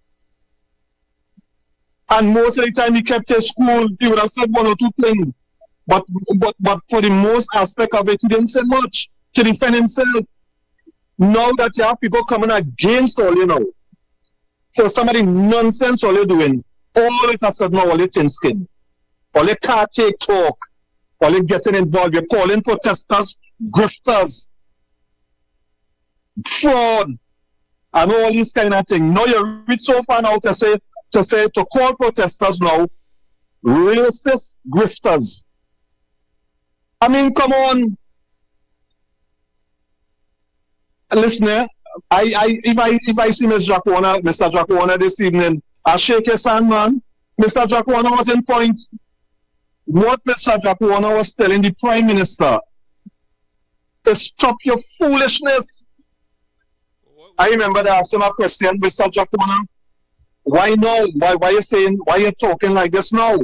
And most of the time he kept his school, he would have said one or two things. But for the most aspect of it, he didn't say much to defend himself. Now that you have people coming against all, for some of the nonsense all you're doing, all it has said now, all you thin skin. All you can't take talk. All you getting involved. You're calling protesters grifters, fraud, and all these kind of things. Now you reach so far now to call protesters now racist grifters. I mean, come on. Listen, if I see Mr. Jack Warner this evening, I shake his hand, man. Mr. Jack Warner was in point. What Mr. Jack Warner was telling the Prime Minister is stop your foolishness. I remember they asked him a question, Mr. Jack Warner. Why now? Why you talking like this now?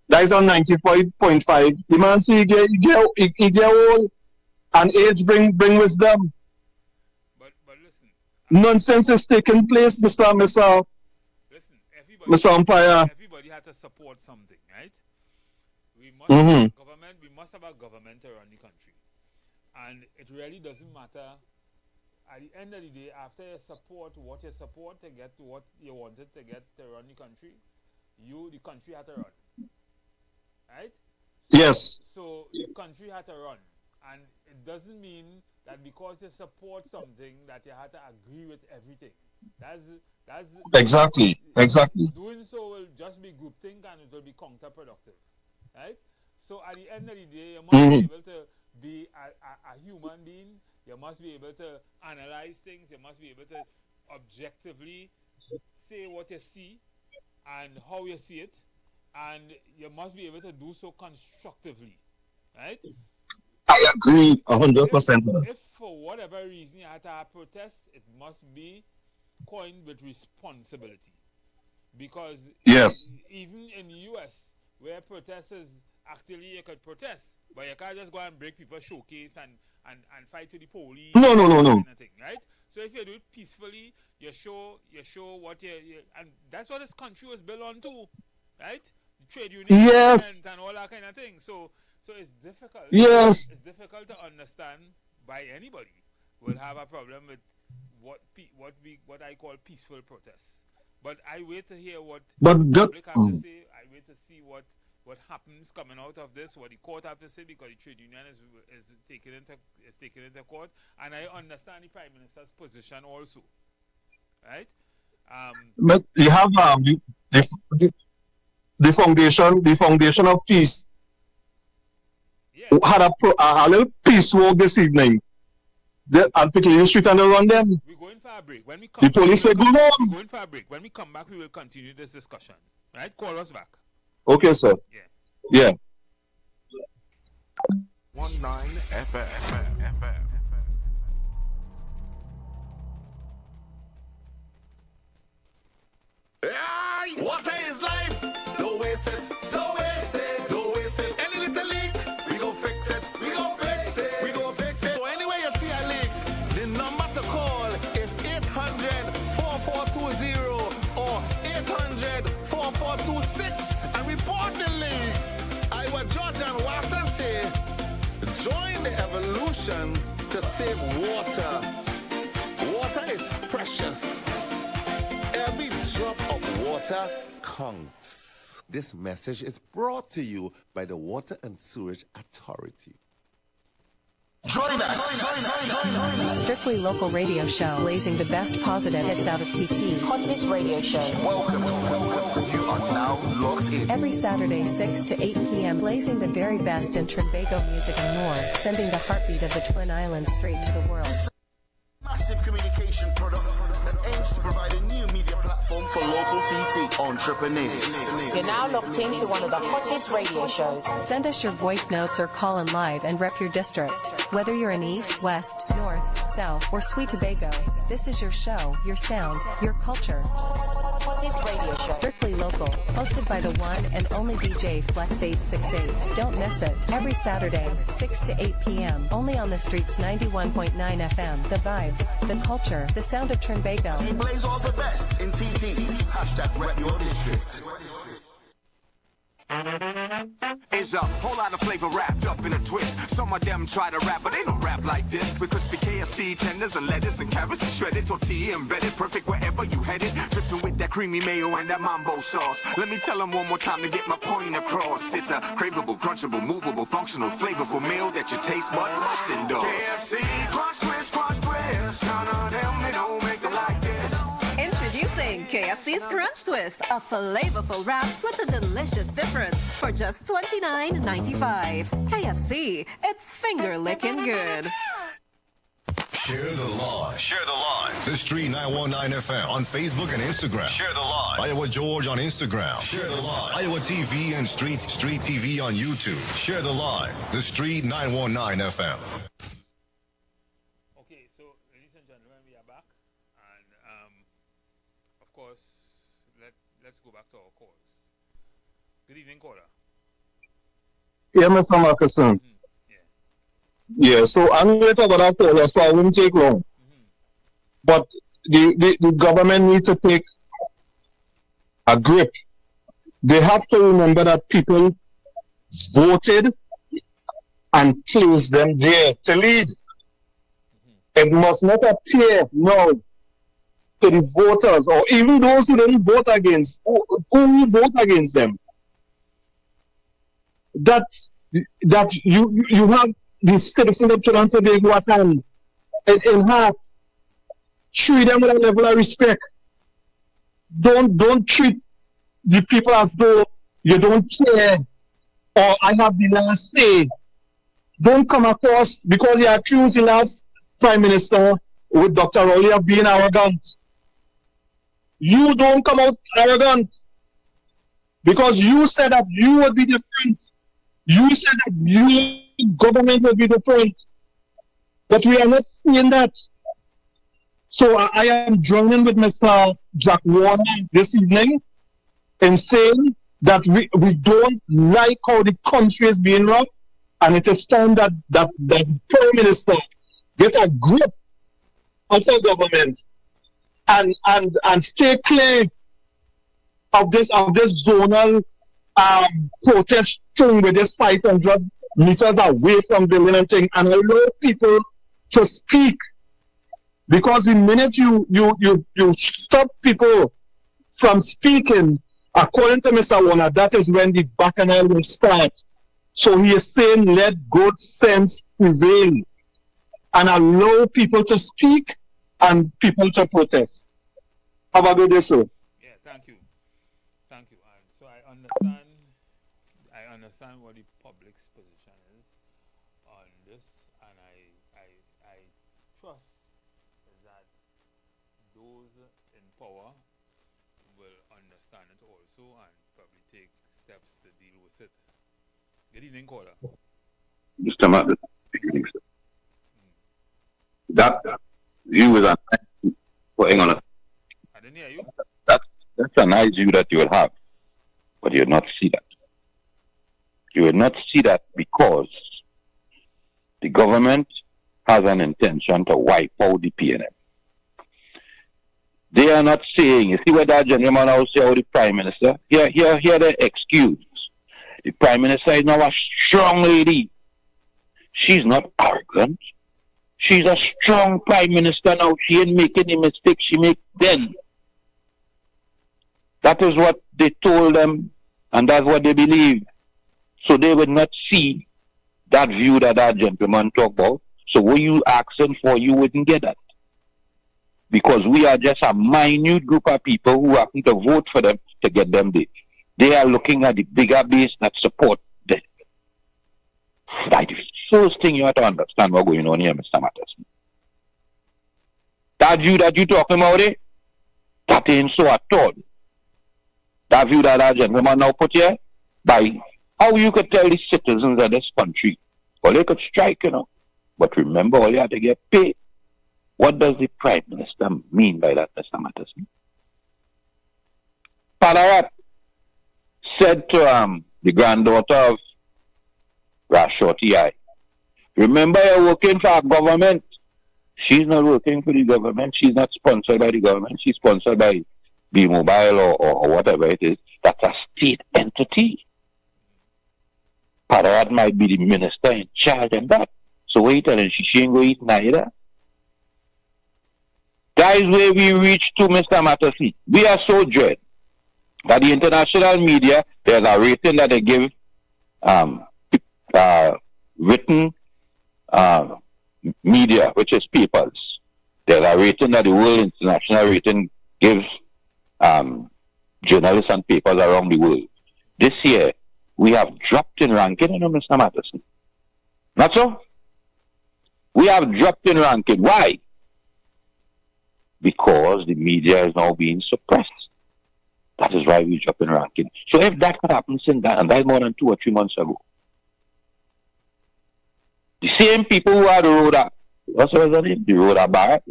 That is on 95.5. The man say he get old and age bring wisdom. But listen. Nonsense is taking place, Mr. Umpire. Everybody had to support something, right? We must have a government around the country. And it really doesn't matter. At the end of the day, after you support what you support to get to what you wanted to get to run the country, the country had to run. Right? Yes. So the country had to run. And it doesn't mean that because you support something that you have to agree with everything. That's exactly. Doing so will just be groupthink and it will be counterproductive. Right? So at the end of the day, you must be able to be a human being. You must be able to analyze things. You must be able to objectively say what you see and how you see it. And you must be able to do so constructively. Right? I agree 100%. If for whatever reason you have to have protest, it must be coined with responsibility. Because even in the US, where protesters actually you could protest, but you can't just go and break people's showcase and fight to the police. No. Kind of thing, right? So if you do it peacefully, you show what you and that's what this country was built on too, right? Trade unions and all that kind of thing. So it's difficult. Yes. It's difficult to understand by anybody will have a problem with what I call peaceful protests. But I wait to hear what the public have to say. I wait to see what happens coming out of this, what the court have to say, because the trade union is taken into court, and I understand the Prime Minister's position also, right? But you have the foundation of peace. Had a little peace walk this evening. I'll pick the street and they'll run them. We're going for a break. When we come the police say, go on. We're going for a break. When we come back, we will continue this discussion. Right? Call us back. Okay, sir. Yeah. 19 FM. Water is life. Don't waste it. Don't waste it. Don't waste it. Any little leak, we gon' fix it. We gon' fix it. We gon' fix it. So anyway you see a leak, the number to call is 800-4420 or 800-4426 and report the leaks. IWER George and Wasson say, join the evolution to save water. Water is precious. Every drop of water counts. This message is brought to you by the Water and Sewage Authority. Join us. Strictly local radio show, blazing the best positive hits out of TT. Hottest radio show. Welcome. You are now locked in. Every Saturday, 6 to 8 p.m., blazing the very best in Trinbago music and more, sending the heartbeat of the Twin Islands straight to the world. Massive communication product that aims to provide a new media platform for local TT entrepreneurs. You're now locked into one of the hottest radio shows. Send us your voice notes or call in live and rep your district. Whether you're in East, West, North, South, or Sweet Tobago, this is your show, your sound, your culture. Hottest radio show. Strictly local, hosted by the one and only DJ Flex 868. Don't miss it. Every Saturday, 6 to 8 p.m. Only on the streets 91.9 FM. The vibes, the culture, the sound of Trinbago. We blaze all the best in TT. Hashtag rep your district. Is a whole lot of flavor wrapped up in a twist. Some of them try to rap, but they don't rap like this. With crispy KFC tenders and lettuce and carrots and shredded tortilla embedded, perfect wherever you headed. Dripping with that creamy mayo and that mambo sauce. Let me tell them one more time to get my point across. It's a craveable, crunchable, movable, functional, flavorful meal that your taste buds must endorse. KFC, crunch twist, crunch twist. None of them, they don't make it like this. Introducing KFC's Crunch Twist, a flavorful wrap with a delicious difference for just $29.95. KFC, it's finger licking good. Share the live. Share the live. The Street 919 FM on Facebook and Instagram. Share the live. IWER George on Instagram. Share the live. IWER TV and Street TV on YouTube. Share the live. The Street 919 FM. Okay, so ladies and gentlemen, we are back, and of course, let's go back to our calls. Good evening, caller. Yeah, Mr. Marcuson. Yeah, so I'm going to talk about that, so I won't take long. But the government needs to take a grip. They have to remember that people voted and placed them there to lead. It must not appear now to the voters, or even those who didn't vote against, who will vote against them, that you have the citizens of Trinidad and Tobago at hand, in heart. Treat them with a level of respect. Don't treat the people as though you don't care or I have the last say. Don't come across, because you accused the last Prime Minister with Dr. Rowley of being arrogant. You don't come out arrogant, because you said that you would be different. You said that your government would be different. But we are not seeing that. So I am joining with Mr. Jack Warner this evening in saying that we don't like how the country is being run, and it is time that the Prime Minister get a grip of the government and stay clear of this zonal protest thing with this 500 meters away from building and thing, and allow people to speak. Because the minute you stop people from speaking, according to Mr. Warner, that is when the bacchanal will start. So he is saying, let good sense prevail and allow people to speak and people to protest. Have a good day, sir. Yeah, thank you. Thank you. So I understand what the public's position is on this, and I trust that those in power will understand it also and probably take steps to deal with it. Good evening, caller. Mr. Matt, that view is a putting on a. I didn't hear you. That's a nice view that you will have, but you will not see that. You will not see that because the government has an intention to wipe out the PNM. They are not saying, you see what that gentleman now say about the Prime Minister? Here the excuse. The Prime Minister is now a strong lady. She's not arrogant. She's a strong Prime Minister now. She ain't making the mistakes she made then. That is what they told them, and that's what they believe. So they would not see that view that that gentleman talked about. So what you asking for, you wouldn't get that. Because we are just a minute group of people who are going to vote for them to get them there. They are looking at the bigger base that support them. That is the first thing you have to understand what's going on here, Mr. Matters. That view that you're talking about, that ain't so at all. That view that that gentleman now put here, by how you could tell the citizens of this country, well, they could strike, but remember, all you have to get paid. What does the Prime Minister mean by that, Mr. Matters? Palayat said to the granddaughter of Rashoti, remember you're working for our government. She's not working for the government. She's not sponsored by the government. She's sponsored by B-Mobile or whatever it is. That's a state entity. Palayat might be the minister in charge and that. So what you telling she ain't going to eat neither? That is where we reach to, Mr. Mattersley. We are so dread that the international media, there's a rating that they give written media, which is papers. There's a rating that the World International Rating gives journalists and papers around the world. This year, we have dropped in ranking, Mr. Mattersley. Not so? We have dropped in ranking. Why? Because the media is now being suppressed. That is why we drop in ranking. So if that could happen since that, and that's more than 2 or 3 months ago, the same people who are the Rhoda, what's her name? The Rhoda Barrett,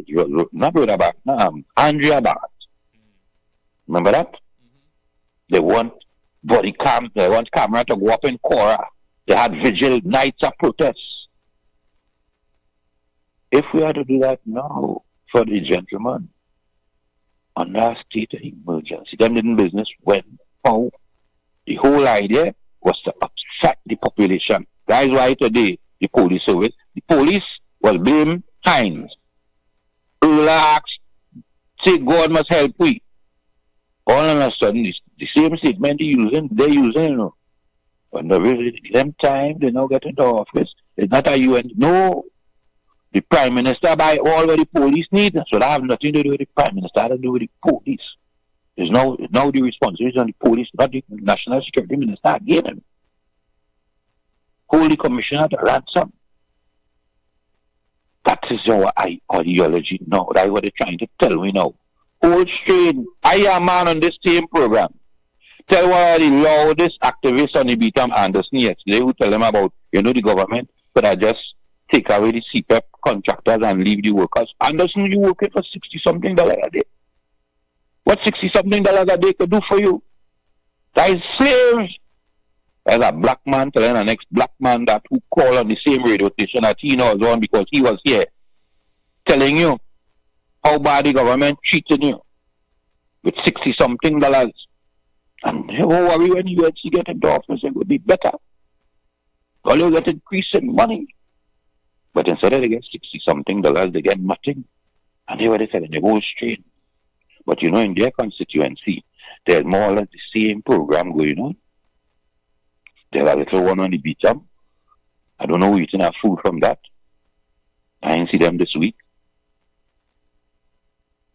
not Rhoda Barrett, Andrea Barrett. Remember that? They want body cam, they want camera to go up in Cora. They had vigil nights of protests. If we are to do that now, for the gentleman, under a state of emergency, them didn't business when, how. The whole idea was to upset the population. That is why today, the police service, the police was blamed Hines. Relax, say God must help we. All of a sudden, the same statement they're using, But the them time, they now get into office. It's not a UN, no. The Prime Minister buy all what the police need. So that have nothing to do with the Prime Minister, that has to do with the police. There's now the responsibility on the police, not the National Security Minister again. Hold the Commissioner to ransom. That is our ideology now. That's what they're trying to tell me now. Hold straight. I am man on this same program. Tell one of the loudest activists on the Beatam Anderson yesterday who tell them about, the government could have just take away the CPEP contractors and leave the workers. Anderson, you working for $60-something a day. What $60-something a day could do for you? That is slaves. There's a black man telling the next black man that who called on the same radio station that he knows on because he was here, telling you how bad the government treated you with $60-something. And they won't worry when you actually get into office, it will be better. All you get increase in money. But instead of they get $60-something, they get nothing. And they were telling they go straight. But in their constituency, there's more or less the same program going on. There's a little one on the beach. I don't know who eating our food from that. I didn't see them this week.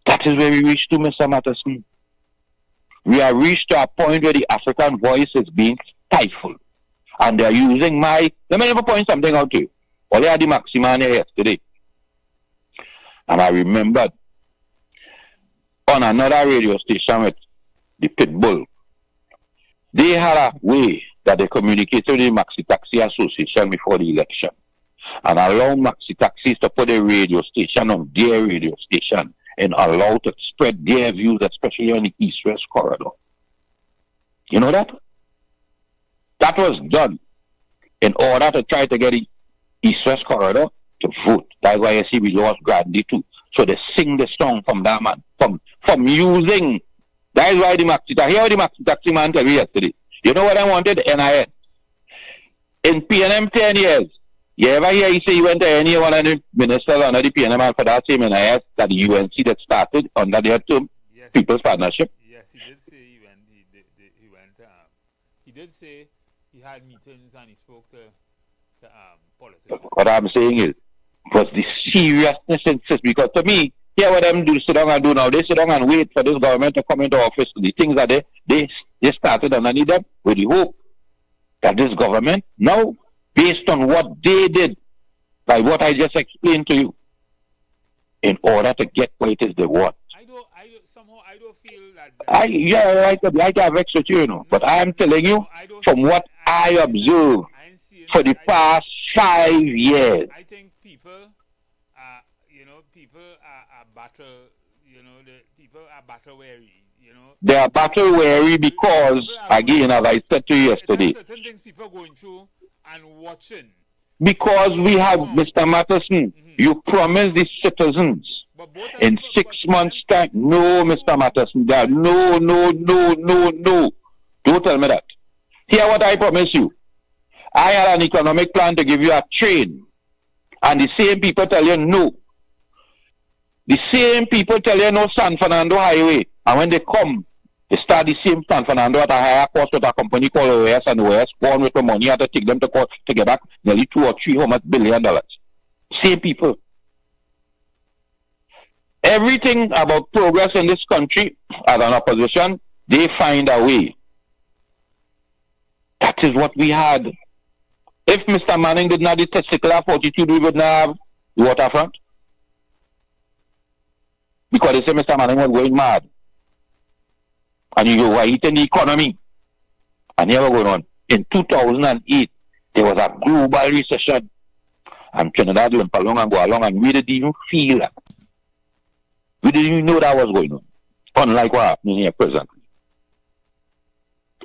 That is where we reached to, Mr. Matterson. We are reached to a point where the African voice is being stifled. And they are using let me never point something out to you. Only had the Maxima yesterday. And I remembered on another radio station with the Pitbull, they had a way that they communicated with the Maxi Taxi Association before the election and allow Maxi Taxis to put a radio station on their radio station and allow to spread their views, especially on the East-West corridor. You know that? That was done in order to try to get the East-West corridor to vote. That's why I see we lost Grandy too. So they sing the song from that man, from using. That is why the Maxi Taxi, here the Maxi Taxi man tell me yesterday. You know what I wanted? NIS. In PNM 10 years, you ever hear he say he went to any one of the ministers under the PNM and for that same NIS that the UNC that started under their term, yes, People's Partnership? Yes, he did say he went. He did say he had meetings and he spoke to politicians. What I'm saying is, was the seriousness insists, because to me, here what them do sit down and do now, they sit down and wait for this government to come into office. The things that they started underneath them with the hope that this government now, based on what they did, by what I just explained to you, in order to get what it is they want. I don't feel that. I can vex with you, you know, but I am telling you, from what I observe for the past 5 years. I think people are battle, people are battle weary, They are battle weary because, again, as I said to you yesterday, certain things people are going through and watching. Because we have, Mr. Matteson, you promised the citizens in 6 months' time. No, Mr. Matteson, no. Don't tell me that. Hear what I promise you. I had an economic plan to give you a train. And the same people tell you no. The same people tell you no San Fernando Highway. And when they come, they start the same San Fernando at a higher cost with a company called OS, and OS born with the money had to take them to get back nearly $2 or $3 billion. Same people. Everything about progress in this country, as an opposition, they find a way. That is what we had. If Mr. Manning did not do the testicular fortitude, we would not have the waterfront. Because they say Mr. Manning was going mad. And you were eating the economy. And here we're going on. In 2008, there was a global recession. And Trinidad limp along and go along, and we didn't even feel that. We didn't even know that was going on. Unlike what happening here presently.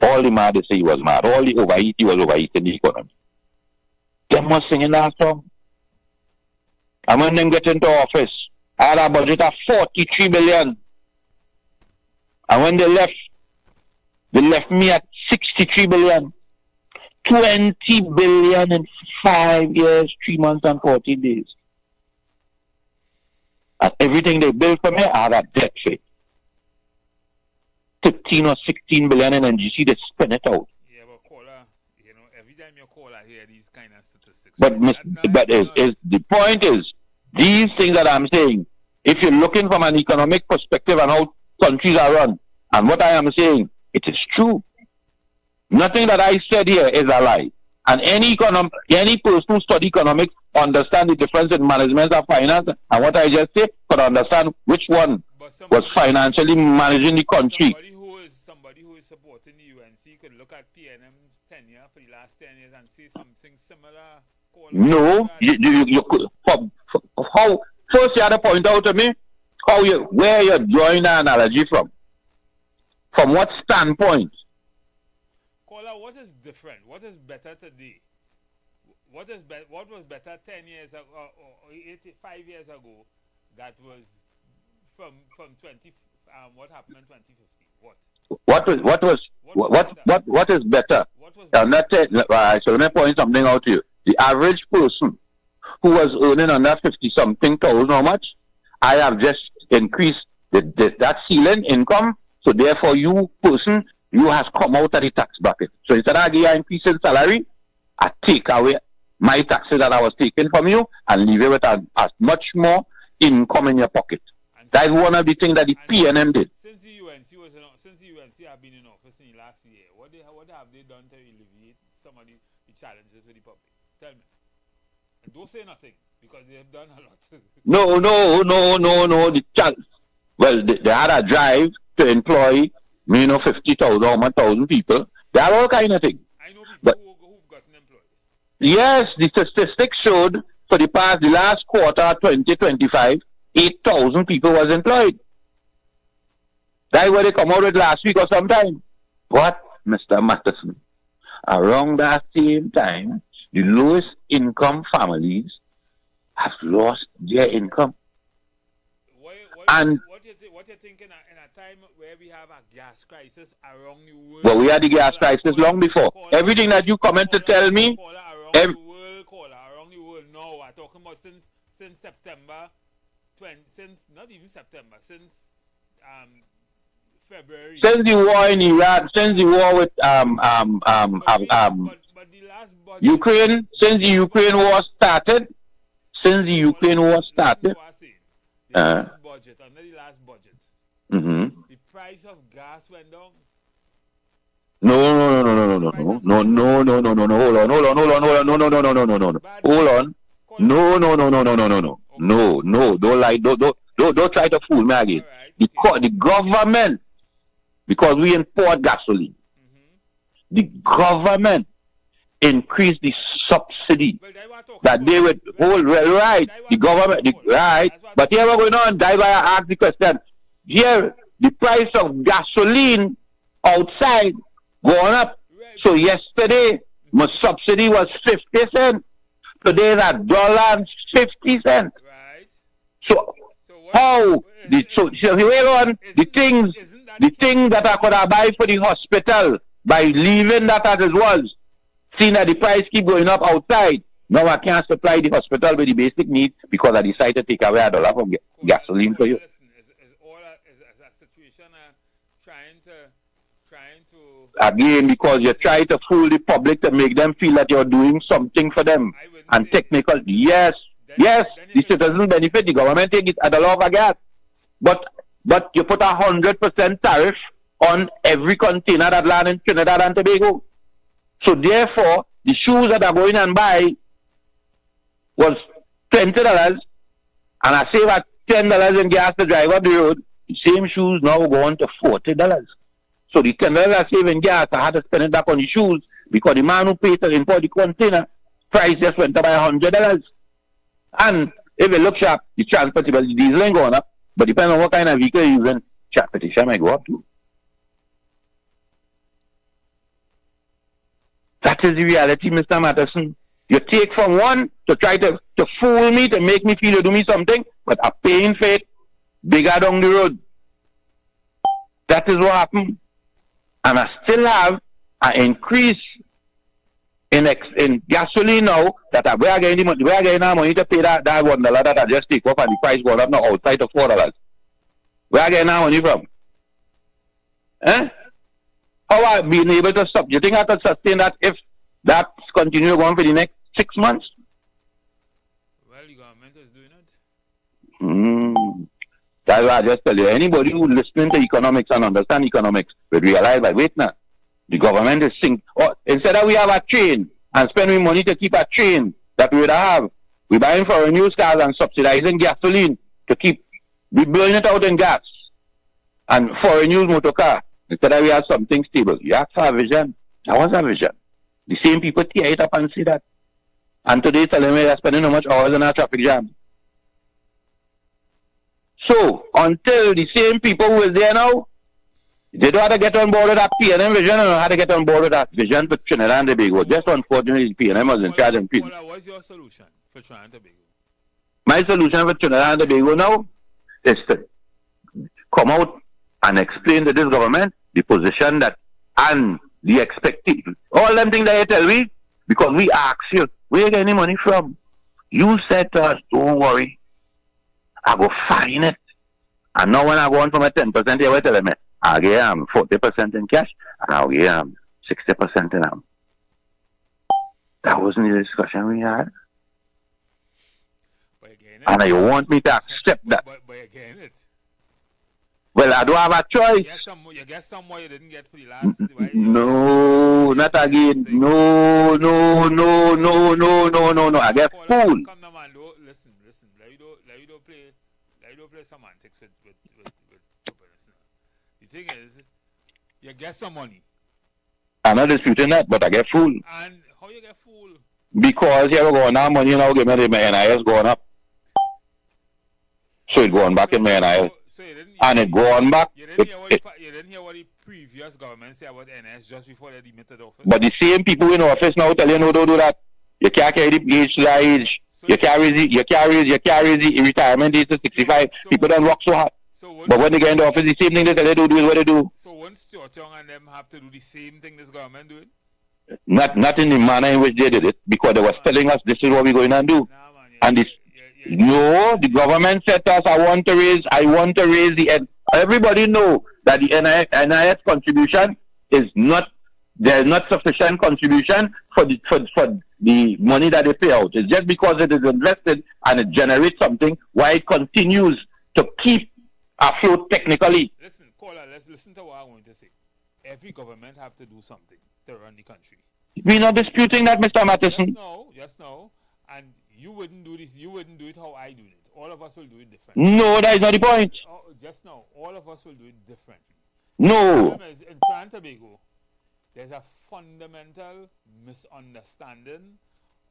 All the mad, they say he was mad. All the overeat, he was overeating the economy. They must sing in that song. And when they get into office, I had a budget of 43 billion. And when they left me at 63 billion. 20 billion in 5 years, 3 months and 14 days. And everything they built for me, I had a debt rate. 15 or 16 billion in NGC, they spend it out. Yeah, but caller, every time you call, I hear these kind of statistics. But the point is, these things that I'm saying, if you're looking from an economic perspective and how countries are run, and what I am saying, it is true. Nothing that I said here is a lie. And any person who study economics understand the difference in management of finance, and what I just said, could understand which one was financially managing the country. Somebody who is supporting the UNC could look at PNM's tenure for the last 10 years and say something similar. No, you could. How first you had to point out to me where you're drawing the analogy from. From what standpoint? Caller, what is different? What is better today? What was better 10 years ago or 5 years ago? That was from 20. What happened in 2015? What is better? So let me point something out to you. The average person who was earning under 50-something thousand, how much? I have just increased that ceiling income. So therefore, you has come out of the tax bracket. So instead of an increase in salary, I take away my taxes that I was taking from you and leave you with as much more income in your pocket. That is one of the things that the PNM did. Since the UNC have been in office in the last year, what have they done to alleviate some of the challenges with the public? Tell me. And don't say nothing, because they have done a lot. Well, they had a drive to employ 50,000 or 1,000 people. There are all kind of things. I know people But who've gotten employed. yes, the statistics showed for the last quarter 2025, 8,000 people was employed. That's what they come out with last week or sometime. But, Mr. Matheson, around that same time, the lowest income families have lost their income. What you think in a time where we have a gas crisis around the world? Well, we had the gas crisis long before. Everything that you comment to tell me, around the world now. I'm talking about since September, since not even September, since February. Since the war in Iran, since the war with Ukraine, since the Ukraine war started, under the last budget, the price of gas went down. No. Don't lie. Don't try to fool me again. The government, because we import gasoline, the government increased the subsidy that they would hold. Right, the government, right. But here we're going on. That's why I asked the question. Here, the price of gasoline outside going up. So yesterday, my subsidy was 50 cents. Today, it's $1.50. So how? So here on the things that I could have buy for the hospital by leaving that as it was, seeing that the price keep going up outside. Now I can't supply the hospital with the basic needs because I decided to take away $1 from gasoline for you. Is a situation trying to again, because you try to fool the public to make them feel that you're doing something for them. And technical, yes, the citizens benefit, the government take it at the law of gas. But you put 100% tariff on every container that land in Trinidad and Tobago. So therefore, the shoes that I go in and buy was $20, and I save at $10 in gas to drive up the road. The same shoes now go on to $40. So the $10 I save in gas, I had to spend it back on the shoes because the man who paid to import the container price just went up by $100. And if you look sharp, the transportable, the diesel ain't going up, but depending on what kind of vehicle you're using, transportation might go up too. That is the reality, Mr. Matheson. You take from one to try to fool me, to make me feel you do me something, but I'm paying for it bigger down the road. That is what happened. And I still have an increase in gasoline now that where I getting money to pay that $1 that I just take off and the price going up now outside of $4. Where I getting that money from? How I been able to stop? Do you think I could sustain that if that continue going for the next 6 months? Well, the government is doing it. That's why I just tell you, anybody who listening to economics and understand economics will realize that, wait now, the government is instead of we have a train and spending money to keep a train that we would have, we're buying foreign used cars and subsidizing gasoline to keep, we blowing it out in gas and foreign used motor car. Instead of we have something stable. You have to have vision. That was a vision. The same people tear it up and see that. And today telling me they're spending how much hours in a traffic jam. So, until the same people who is there now, they don't have to get on board with that PNM vision and don't have to get on board with that vision for Trinidad and Tobago. Just unfortunately, PNM was in charge and people. What's your solution for Trinidad and Tobago? My solution for Trinidad and Tobago now is to come out and explain to this government the position that and the expectation. All them things that you tell me, because we ask you, where you get any money from? You said to us, don't worry, I go find it. And now when I go on from a 10%, you will tell me, I'll give 40% in cash, and I'll give 60% in them. That wasn't the discussion we had. And you want me to accept that. But again, it. Well, I don't have a choice. You get somewhere you didn't get for the last. No, not again. No. I get fooled. Come now, man. Listen. Let you don't play semantics with people. The thing is, you get some money. I'm not disputing that, but I get fooled. And how you get fooled? Because here we go now, money now, give me my NIS going up. So it going back in my NIS. And it going back. You didn't hear what the previous government said about NIS just before they demitted office? But the same people in office now tell you no, don't do that. You can't carry the age to the age. You can't raise the retirement age to 65. People don't work so hard. But when they get in the office, the same thing they tell you to do is what they do. So won't Stuart Young and them have to do the same thing this government doing? Not in the manner in which they did it, because they was telling us this is what we're going to do. And this, no, the government said to us, I want to raise the, everybody know that the NIS contribution is not, there is not sufficient contribution for the money that they pay out. It's just because it is invested and it generates something, why it continues to keep afloat technically. Listen, caller, let's listen to what I want to say. Every government have to do something to run the country. We're not disputing that, Mr. Matheson. Just no. And you wouldn't do this, you wouldn't do it how I do it. All of us will do it differently. No, that is not the point. Just now, all of us will do it differently. No. The problem is, in Trinidad and Tobago, there's a fundamental misunderstanding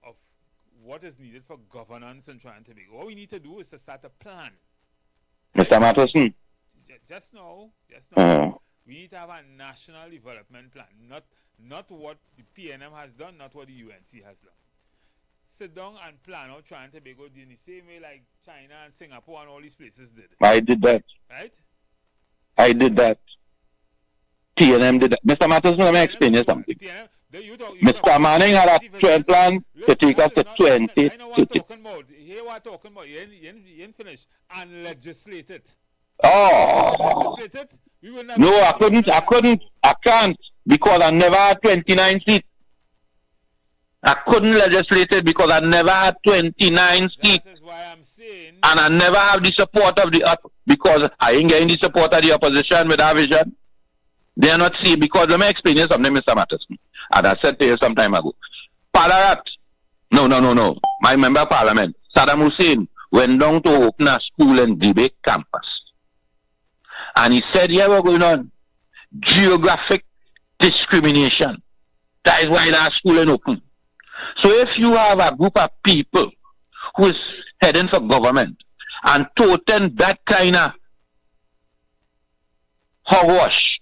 of what is needed for governance in Trinidad and Tobago. What we need to do is to start a plan. Mr. Matheson. Just now, we need to have a national development plan, not what the PNM has done, not what the UNC has done. Sit down and plan out Trinidad and Tobago in the same way like China and Singapore and all these places did. I did that. Right? I did that. PNM did that. Mr. Matheson, let me explain you something. Mr. Manning had a plan to take us to 20. I know what I'm talking about. Hear what I'm talking about. You ain't finished. And legislate it. Oh. Legislate it? No, I can't, because I never had 29 seats. I couldn't legislate it because I never had 29 seats. That is why I'm saying. And I never have the support of because I ain't getting the support of the opposition with our vision. They are not seeing, because let me explain you something, Mr. Matheson. And I said to you some time ago. Palarat, no. My member of parliament, Saddam Hussein, went down to open a school in Debate campus. And he said, yeah, we're going on geographic discrimination. That is why that school ain't open. So if you have a group of people who is heading for government and toting that kind of hogwash,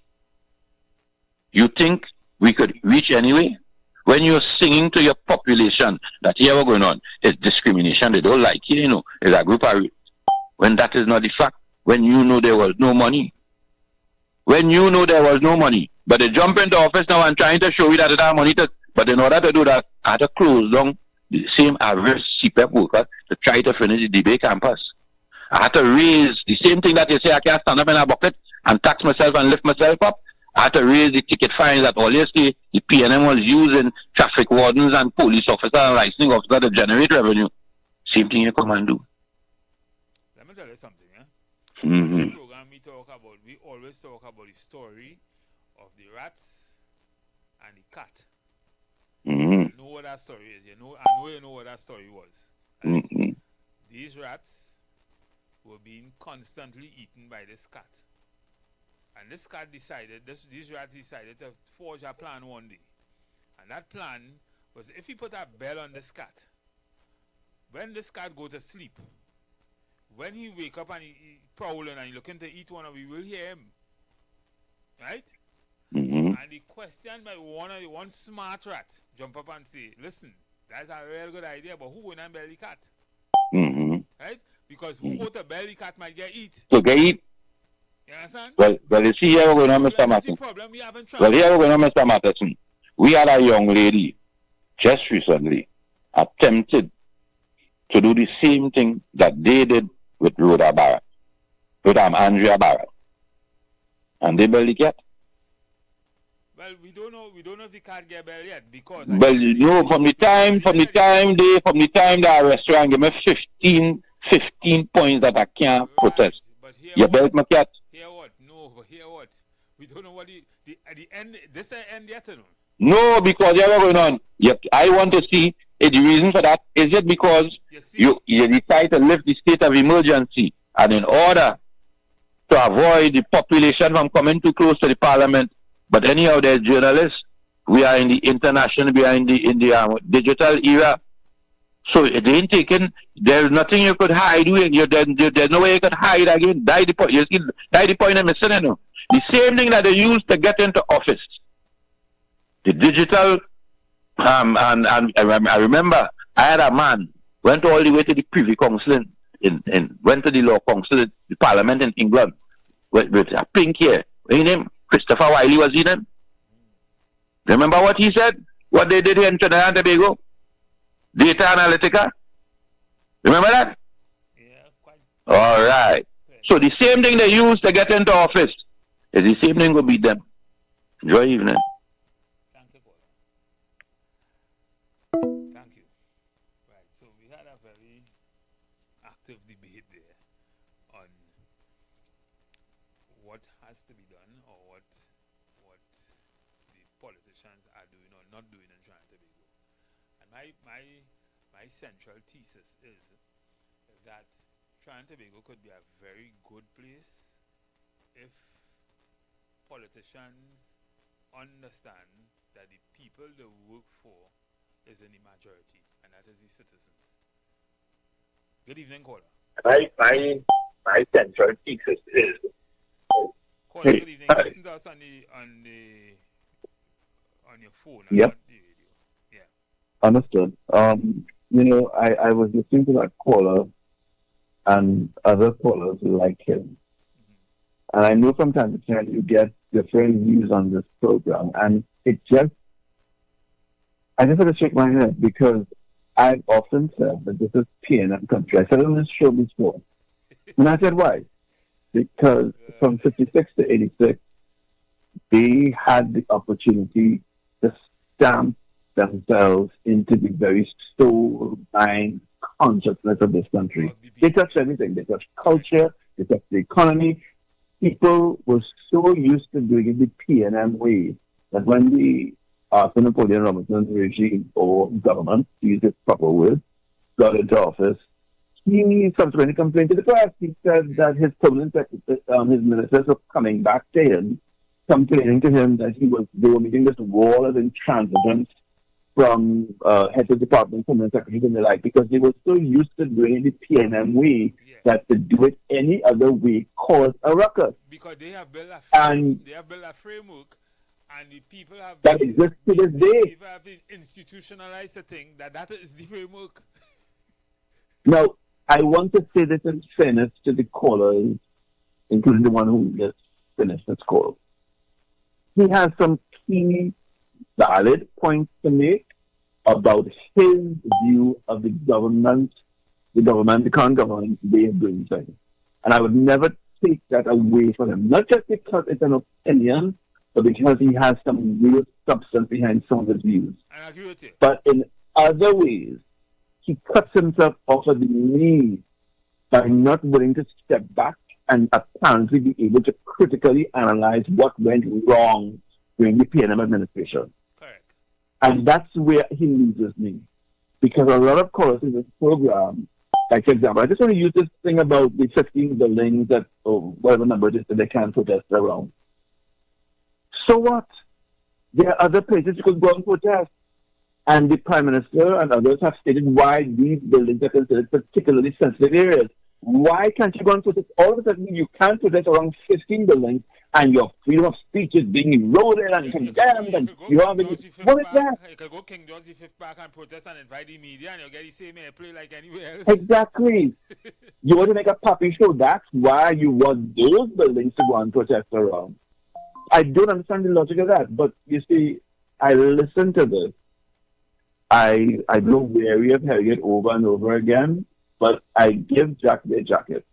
you think we could reach anyway? When you're singing to your population that here we're going on is discrimination, they don't like you, it's a group of, when that is not the fact, when you know there was no money. When you know there was no money, but they jump into office now and trying to show you that they have money but in order to do that, I had to close down the same average CPEP worker to try to finish the Debate campus. I had to raise the same thing that they say I can't stand up in a bucket and tax myself and lift myself up. I had to raise the ticket fines that obviously the PNM was using traffic wardens and police officers and licensing officers to generate revenue. Same thing you come and do. Let me tell you something, Mm-hmm. The program we always talk about the story of the rats and the cat. Mm-hmm. You know what that story is. I know you know what that story was. Right? Mm-hmm. These rats were being constantly eaten by this cat. And this cat decided, these rats decided to forge a plan one day. And that plan was, if you put a bell on this cat, when this cat go to sleep, when he wake up and he prowling and he looking to eat one of, we will hear him. Right? Mm-hmm. And the question by one smart rat jump up and say, listen, that's a real good idea, but who going to bell the cat? Mm-hmm. Right? Because who go to bell the cat might get eat. So get eat. You understand? Well, you see here we're going on, Mr. Matheson. Well, here we're going on, Mr. Matheson. We had a young lady just recently attempted to do the same thing that they did with Rhoda Barrett, with Andrea Barrett. And they barely get. Well, we don't know if the cat get bell yet because. Well, from the time the restaurant give me 15 points that I can't protest. You belt my cat. Hear what? No, but hear what? We don't know what the end. This end yet, no? No, because you are going on. I want to see the reason for that. Is it because you decide to lift the state of emergency, and in order to avoid the population from coming too close to the parliament, but anyhow, there's journalists we are in the international, we are in the digital era. So it ain't taken. There's nothing you could hide. There's no way you could hide again. Die the point. You see, die the point I'm missing. You know, the same thing that they used to get into office. The digital. And I remember I had a man went all the way to the Privy Council went to the Law Council, the Parliament in England with a pink hair. His name Christopher Wiley was his name. Remember what he said? What they did here in Trinidad and Tobago? Data Analytica. Remember that? Yeah, quite. All right. So the same thing they used to get into office is the same thing will be them. Enjoy evening. Thank you, Paul. Thank you. Right, so we had a very active debate there on what has to be done or what the politicians are doing or not doing in Trinidad and Tobago. And my central thesis is that Trinidad and Tobago could be a very good place if politicians understand that the people they work for is in the majority, and that is the citizens. Good evening, caller. My central thesis is. Caller, good evening. Listen to us on your phone. Yep. Not the radio. Yeah. Understood. I was listening to that caller and other callers like him. And I know from time to time you get different views on this program. And I just had to shake my head because I've often said that this is PNM country. I said it on this show before. And I said, why? Because from 56 to 86, they had the opportunity to stamp themselves into the very soul-mind consciousness of this country. They touched everything. They touched culture. They touched the economy. People were so used to doing it the PNM way that when the Arthur Napoleon Robinson regime or government, to use its proper word, got into office, he subsequently complained to the press. He said that his permanent his ministers were coming back to him, complaining to him that they were making this wall of intransigence from head of department, permanent secretaries and the like, because they were so used to doing it the PNM way that to do it any other way caused a ruckus. Because they have built a framework, and the people have that exists to this day. People have been institutionalized to think that is the framework. Now, I want to say this in fairness to the callers, including the one who just finished this call. He has some key valid points to make about his view of the current government way of doing things. And I would never take that away from him, not just because it's an opinion, but because he has some real substance behind some of his views. I agree with you. But in other ways, he cuts himself off at the knees by not willing to step back and apparently be able to critically analyze what went wrong during the PNM administration. Correct. And that's where he loses me. Because a lot of callers in this program, like for example, I just want to use this thing about the 15 buildings that, or whatever number it is that they can't protest around. So what? There are other places you could go and protest. And the Prime Minister and others have stated why these buildings are considered particularly sensitive areas. Why can't you go and protest? All of a sudden, you can't protest around 15 buildings, and your freedom of speech is being eroded and condemned, and you are being... What is that? You could go King George V Park and protest and invite the media, and you'll get the same airplay like anywhere else. Exactly. You want to make a puppy show. That's why you want those buildings to go and protest around. I don't understand the logic of that, but you see, I listen to this. I grow weary of hearing it over and over again, but I give Jack their jacket.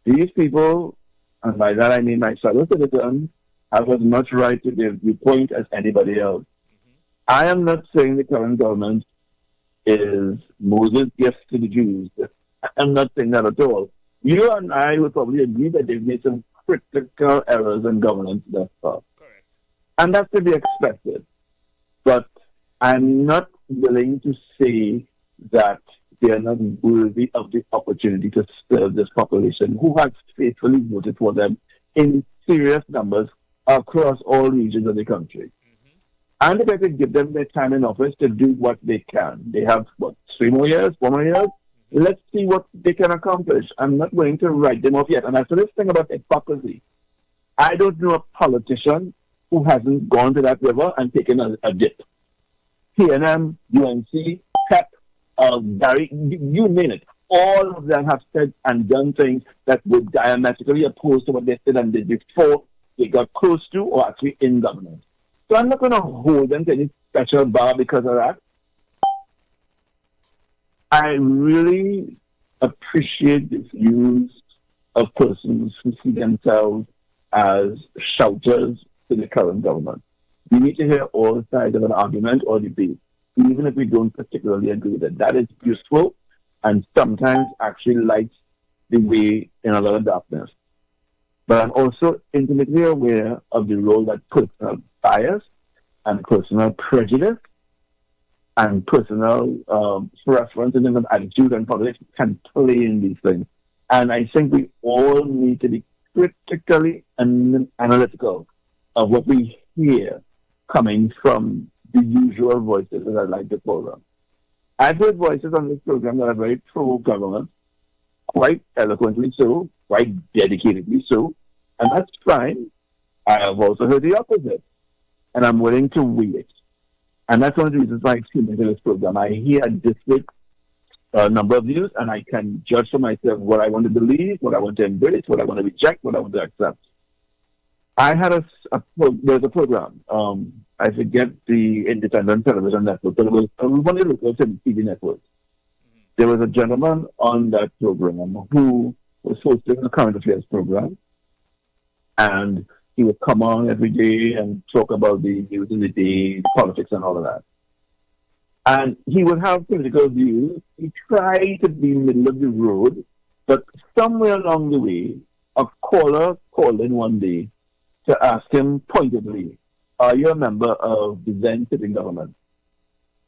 These people, and by that I mean my fellow citizens, have as much right to their viewpoint as anybody else. I am not saying the current government is Moses' gift to the Jews. I'm not saying that at all. You and I would probably agree that they've made some critical errors in governance thus far. Correct. And that's to be expected. But I'm not willing to say that they are not worthy of the opportunity to serve this population who has faithfully voted for them in serious numbers across all regions of the country. And if I could give them their time in office to do what they can. They have, 3 more years, 4 more years? Let's see what they can accomplish. I'm not going to write them off yet. And as for this thing about hypocrisy, I don't know a politician who hasn't gone to that river and taken a dip. PNM, UNC, PEP, Gary, you name it. All of them have said and done things that were diametrically opposed to what they said and did before they got close to or actually in government. So I'm not going to hold them to any special bar because of that. I really appreciate the views of persons who see themselves as shouters to the current government. We need to hear all sides of an argument or debate, even if we don't particularly agree with it. That is useful and sometimes actually lights the way in a lot of darkness. But I'm also intimately aware of the role that personal bias and personal prejudice and personal preference in terms of attitude and politics can play in these things. And I think we all need to be critically and analytical of what we hear coming from the usual voices, as I like to call them. I've heard voices on this program that are very pro-government, quite eloquently so, quite dedicatedly so, and that's fine. I have also heard the opposite, and I'm willing to weigh it. And that's one of the reasons why I came into this program. I hear a disparate number of views, and I can judge for myself what I want to believe, what I want to embrace, what I want to reject, what I want to accept. I had there's a program, I forget the independent television network, but it was one of the local TV networks. There was a gentleman on that program who was hosting a current affairs program, and he would come on every day and talk about the news of the day, politics and all of that. And he would have political views. He tried to be middle of the road, but somewhere along the way, a caller called in one day to ask him pointedly, are you a member of the then sitting government?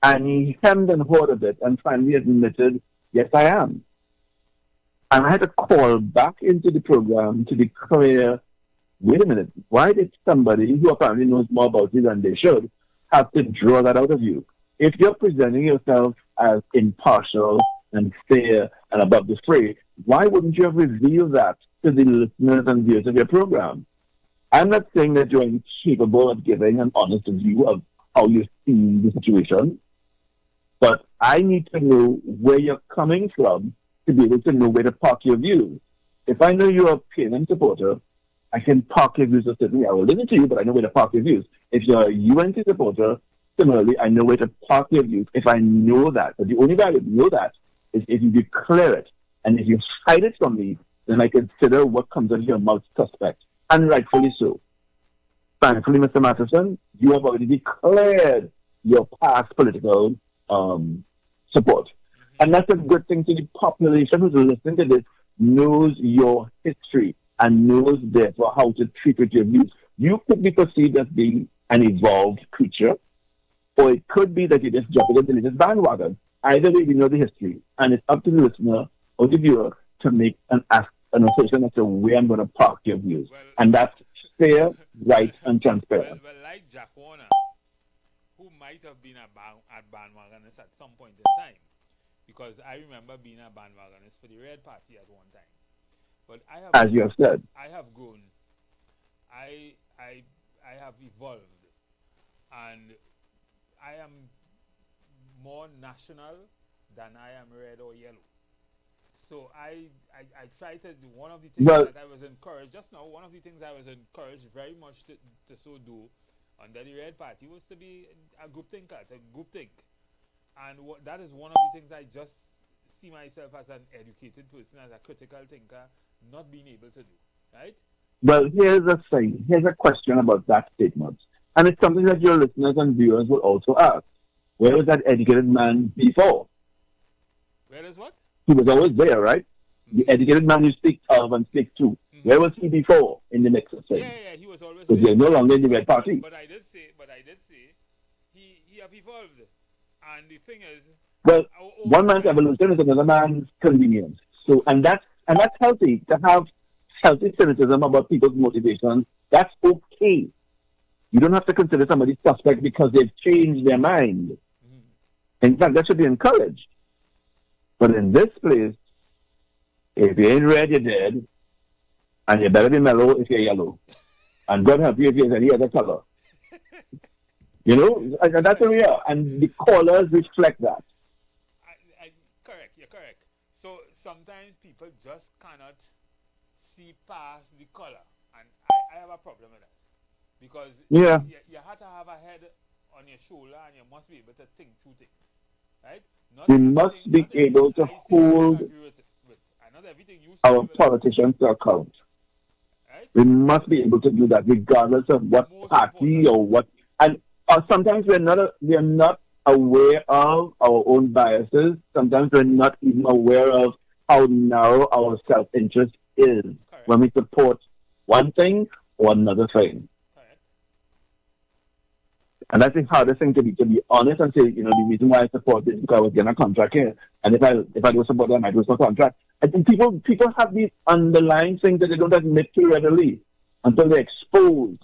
And he hemmed and hawed a bit and finally admitted, yes, I am. And I had to call back into the program to declare, wait a minute, why did somebody who apparently knows more about you than they should have to draw that out of you? If you're presenting yourself as impartial and fair and above the fray, why wouldn't you have revealed that to the listeners and viewers of your program? I'm not saying that you're incapable of giving an honest view of how you see the situation, but I need to know where you're coming from to be able to know where to park your views. If I know you're a PNM supporter, I can park your views a certain way. I will listen to you, but I know where to park your views. If you're a UNC supporter, similarly, I know where to park your views if I know that. But the only way I would know that is if you declare it. And if you hide it from me, then I consider what comes out of your mouth suspect. And rightfully so. Thankfully, Mr. Matheson, you have already declared your past political support. And that's a good thing to the population who's listening to this, knows your history and knows, therefore, how to treat with your views. You could be perceived as being an evolved creature, or it could be that you just jump into the latest bandwagon. Either way, we know the history, and it's up to the listener or the viewer to make an assumption as to where I'm going to park your views. And that's fair, right, and transparent. Well, like Jack Warner, who might have been at bandwagonist at some point in time, because I remember being a bandwagonist for the Red Party at one time. But I have, as you have said, I have grown. I have evolved, and I am more national than I am red or yellow. So I try to do one of the things that I was encouraged just now. One of the things I was encouraged very much to so do under the Red Party was to be a group thinker, to group think, and that is one of the things I just see myself as an educated person, as a critical thinker, not being able to do. Right? Well, here's a thing. Here's a question about that statement, and it's something that your listeners and viewers will also ask. Where was that educated man before? Where is what? He was always there, right? The educated man you speak of and speak to. Where was he before in the mix of things? Yeah, he was always there. Because he no longer in the Red Party. But I did say, he have evolved. And the thing is, well, one man's evolution is another man's convenience. So, and that's healthy to have healthy cynicism about people's motivations. That's okay. You don't have to consider somebody suspect because they've changed their mind. In fact, that should be encouraged. But in this place, if you ain't red, you're dead. And you better be mellow if you're yellow. And God help you if you're any other color. You know, and that's where we are. And the colors reflect that. Correct, you're correct. So sometimes people just cannot see past the color. And I have a problem with that. Because you have to have a head on your shoulder and you must be able to think two things. Right? We must be able to hold our politicians to account. Right? We must be able to do that regardless of what party or what. And sometimes we're not aware of our own biases. Sometimes we're not even aware of how narrow our self-interest is when we support one thing or another thing. And that's the hardest thing to be honest and say, you know, the reason why I support this is because I was getting a contract here. And if I don't support them, I lose my contract. I think people have these underlying things that they don't admit to readily until they're exposed.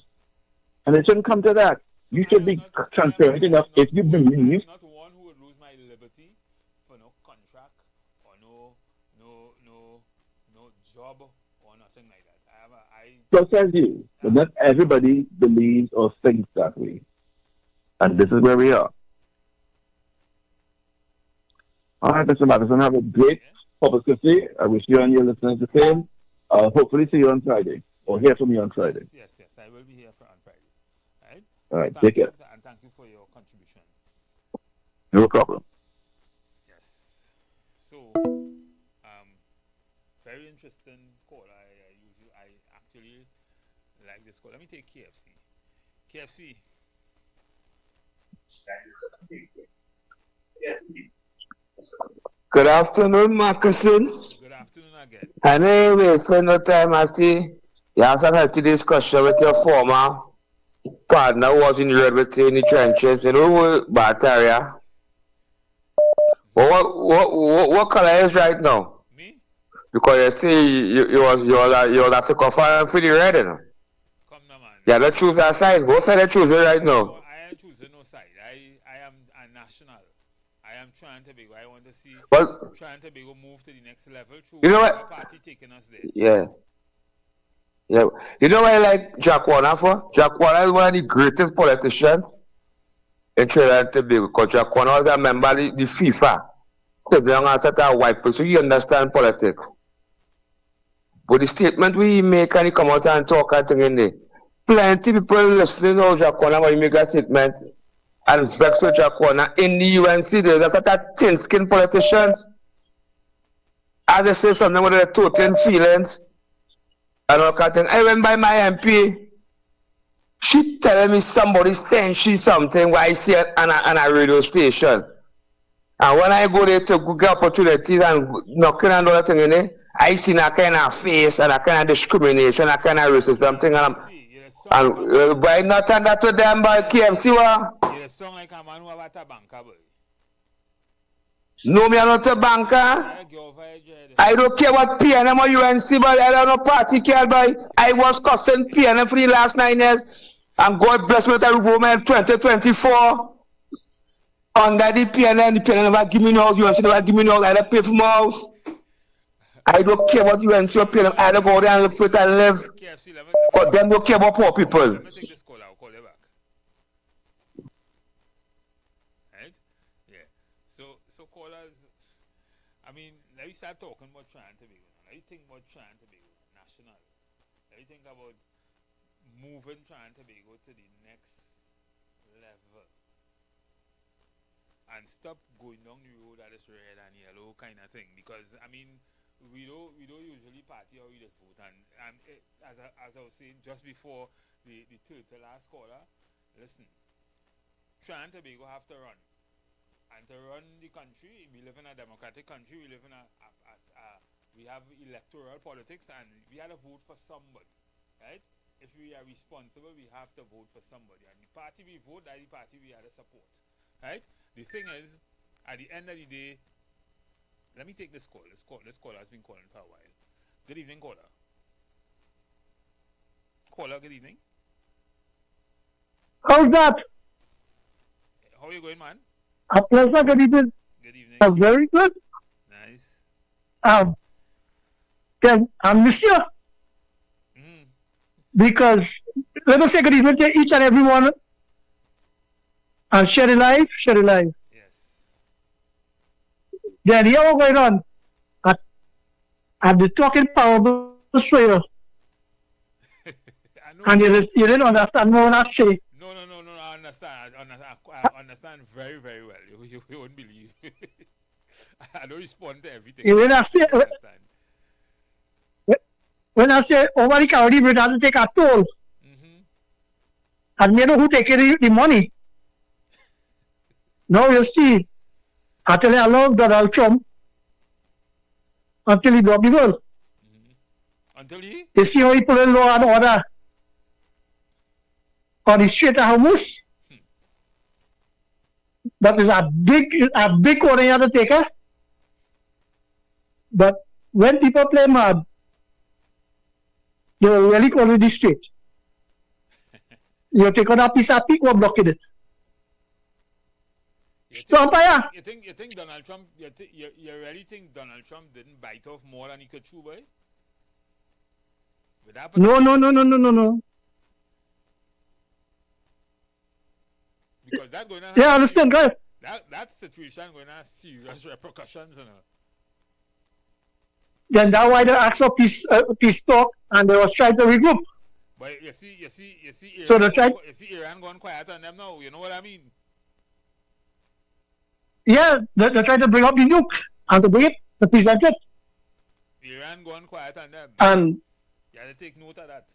And it shouldn't come to that. You should be transparent enough if you believe. Not one who would lose my liberty for no contract or no job or nothing like that. So says you. But not everybody believes or thinks that way. And this is where we are. All right, Mr. Madison, have a great Corpus Christi. I wish you and your listeners the same. Hopefully see you on Friday or hear from you on Friday. Yes, I will be here on Friday. All right, take care. And thank you for your contribution. No problem. Yes. So, very interesting call. I actually like this call. Let me take KFC. KFC. Good afternoon, Marcuson. Good afternoon again. Anyway, for no time, I see you have some healthy discussion with your former partner who was in red with you in the trenches, you know, Bataria. What color is right now? Me? Because you see, you're a sycophant for the red, you know. Come now, man. You don't choose that side. What side are you choosing right now? I ain't choosing no side. I am a national. I am trying to be. I want to see trying to be move to the next level through the party taking us there. Yeah. You know what I like Jack Warner for? Jack Warner is one of the greatest politicians in Trinidad and Tobago because Jack Warner was a member of the FIFA. So long as a white person, so you understand politics. But the statement we make and he come out and talk and thing in there. Plenty people listening to Jack Warner when he make a statement and vex with Jack Warner in the UNC. There's a thin-skinned politicians. As they say something with their total feelings. And all kind of thing. I went by my MP. She telling me somebody saying she something where I see it on a radio station. And when I go there to Google opportunities and knocking and all that thing in there, I see that kind of face and that kind of discrimination, that kind of racism thing. And why not turn that to them by KFC? You sound like a man who have a banker, boy. No, me are not a banker. I don't care what PNM or UNC, but I don't know party care, boy. I was cussing PNM for the last 9 years. And God bless me with a woman 2024. Under the PNM never give me no house, UNC never give me no house, I don't pay for my house. I don't care what UNC or PNM, I don't go there and look for it and live. But them don't care about poor people. Let me take this call, I'll call you back. Right? Yeah. So callers, I mean, let me start talking about trying to be good. Let me think about trying to be good. Nationals. Let me think about moving trying to be good to the next level. And stop going down the road that is red and yellow kind of thing. Because, I mean, we don't usually party or we just vote. And as I was saying just before the last caller, listen, trying to be go have to run. And to run the country, we live in a democratic country, we live in we have electoral politics and we have to vote for somebody, right? If we are responsible, we have to vote for somebody. And the party we vote, that's the party we have to support, right? The thing is, at the end of the day, let me take this call. This caller has been calling for a while. Good evening, caller. Caller, good evening. How's that? How you going, man? A pleasant good evening. Good evening. Very good. Nice. Then I miss you. Because let us say good evening to each and every one and share the life, share the life. Yes. Then here what's going on at the talking power Australia. And you didn't understand what I say. No, I understand. I understand very, very well. You won't believe. I don't respond to everything. You didn't say, when I say over the county, we have to take a toll. And you know who taking the money? Now you see, I tell you, I love Donald Trump until he got the world. Until he? You see how he put in law and order on the street of Hormuz? That is a big order you have to take. But when people play mad, they will really call it the street. You take on a piece of pick or blocking it. So umpire. You think Donald Trump? You really think Donald Trump didn't bite off more than he could chew, boy? No. Because that's going to I understand, guys. That situation going to have serious repercussions, you know. Then that's why they asked for peace talk, and they was trying to regroup. But you see, Iran, so they tried. You see Iran going quiet on them now. You know what I mean? Yeah, they tried to bring up the nuke and to bring it to present it. Iran going quiet on them. And you have to take note of that.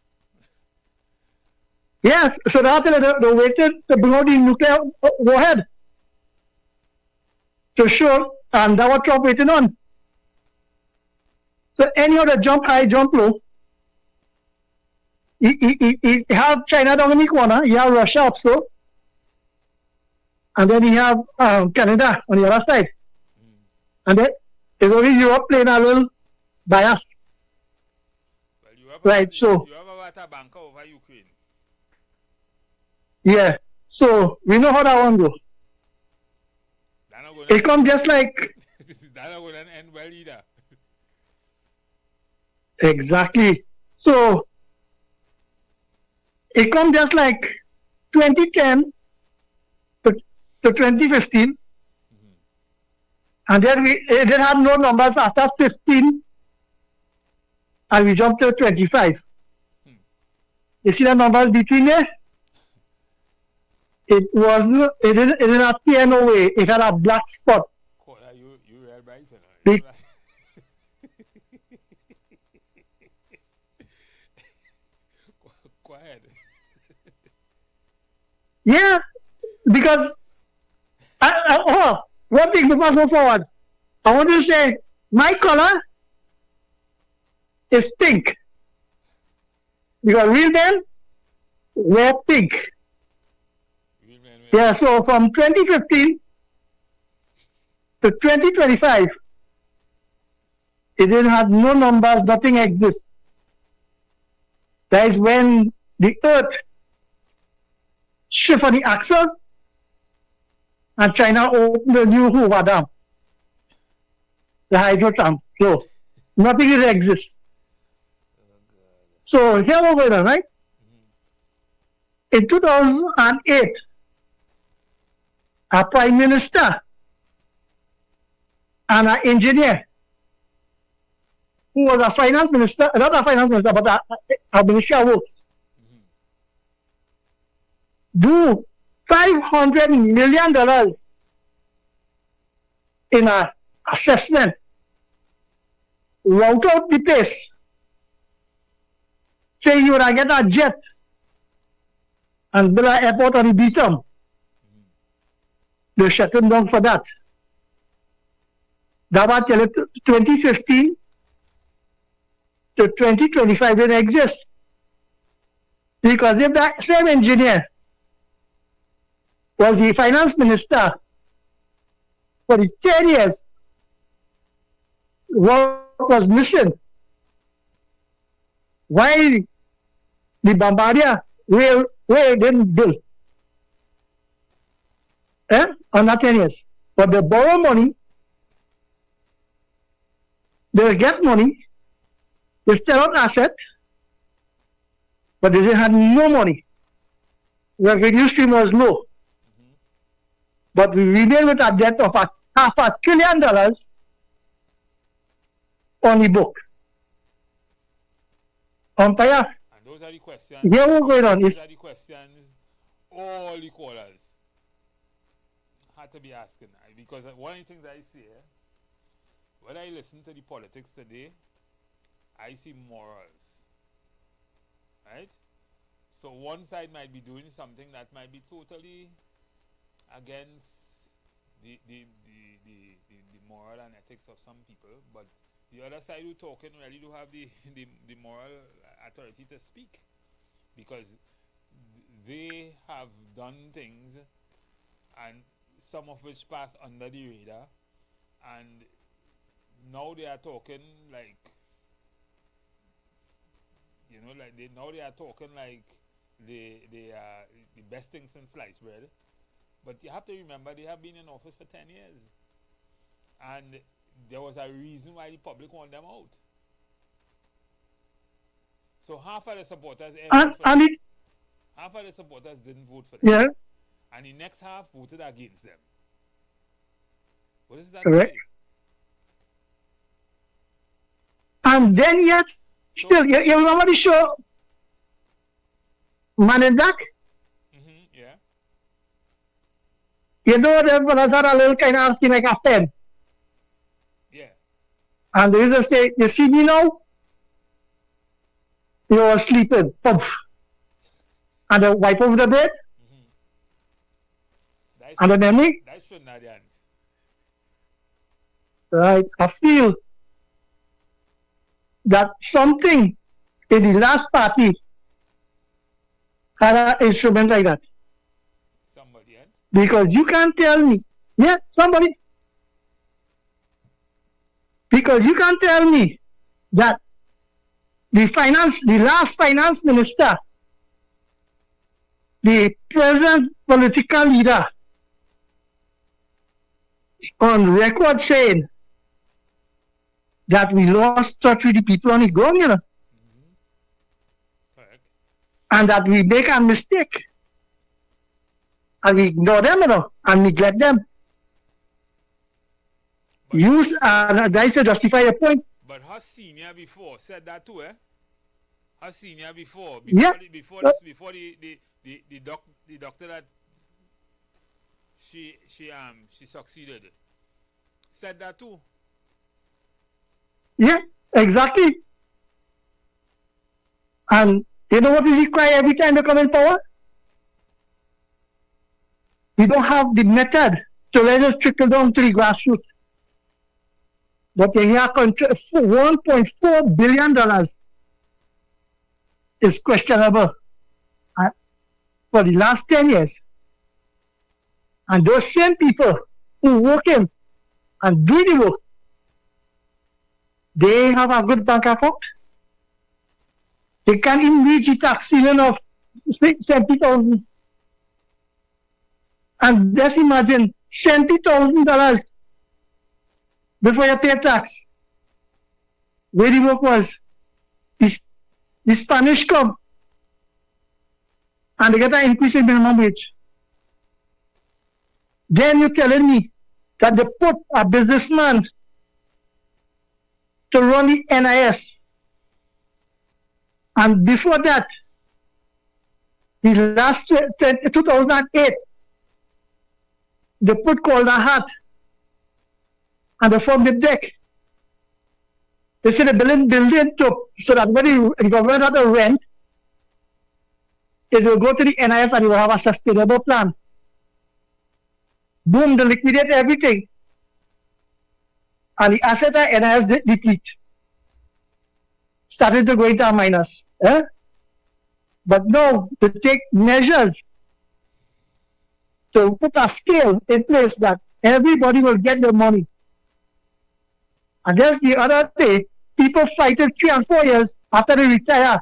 Yes, so they waited to bring out the nuclear warhead. So sure, and that's what Trump waiting on. So any other jump high, jump low. He have China down in the corner, he have Russia up so, and then he have Canada on the other side. And then there's only Europe playing a little bias. You have a water banker over Ukraine. Yeah, so we know how that one goes. It comes just like... That's not going to end well either. Exactly. So, it comes just like 2010 to 2015. And then it didn't have no numbers after 15. And we jumped to 25. You see the numbers between there? It didn't have TNOA. It had a black spot. You read right, Big. Quiet. Yeah, because one thing before I go forward, I want to say my color is pink. Because real men wear pink. Yeah, so from 2015 to 2025, it didn't have no numbers, nothing exists. That is when the earth shift on the axle and China opened the new Hoover Dam, the hydro dam. So nothing exists. So here we're going on, right? In 2008, a prime minister and an engineer who was a finance minister, not a finance minister, but a ministry of works, do $500 million in an assessment, route out the place, say you would get a jet and build an airport on the Beatum. They shut him down for that. That was till 2015 to 2025 didn't exist. Because if that same engineer was the finance minister for the 10 years, what was missing? Why the Bombardier railway didn't build? under 10 years. But they borrow money, they get money, they sell out assets, but they had no money. The revenue stream was low. But we remain with a debt of $500 billion on the book. Umpire. And those are the questions. Here we're going on. Those are the questions all the callers had to be asking. Because one of the things I see, when I listen to the politics today, I see morals. Right? So one side might be doing something that might be totally against the moral and ethics of some people, but the other side who talking really do have the moral authority to speak, because they have done things, and some of which pass under the radar, and now they are talking like, now they are talking like they are the best thing since sliced bread. But you have to remember, they have been in office for 10 years. And there was a reason why the public want them out. So half of the supporters half of the supporters didn't vote for them. Yeah. And the next half voted against them. What is that? Correct. And then yet, still, you remember the show Man in Black? Yeah. You know, the brothers are a little kind of acting like a pen. Yeah. And they just say, you see me now? You were sleeping. Poof. And they wipe over the bed. And then me. That's shenanigans. Right. I feel that something in the last party had an instrument like that. Somebody, because you can't tell me, somebody. Because you can't tell me that the last finance minister, the present political leader, on record saying that we lost touch with the people on the ground, and that we make a mistake, and we ignore them, and neglect them. Use guys to justify a point. But her senior before said that too, Her senior before the doctor that she succeeded said that too. Yeah, exactly. And you know what is required every time they come in power? We don't have the method to let us trickle down to the grassroots. But you hear $1.4 billion is questionable for the last 10 years. And those same people who work in and do the work, they have a good bank account. They can even reach the tax ceiling of 70,000. And just imagine $70,000 before you pay tax. Where the work was, the Spanish come and they get an increase in minimum wage. Then you're telling me that they put a businessman to run the NIS. And before that, the last 2008, they put Calder Hat and they formed the deck. They said the building so that when the government had to rent, it will go to the NIS and it will have a sustainable plan. Boom, they liquidate everything. And the asset at NIS deplete. Started to go into a minus. But now, to take measures to put a scale in place that everybody will get their money. And just the other day, people fighted 3 and 4 years after they retire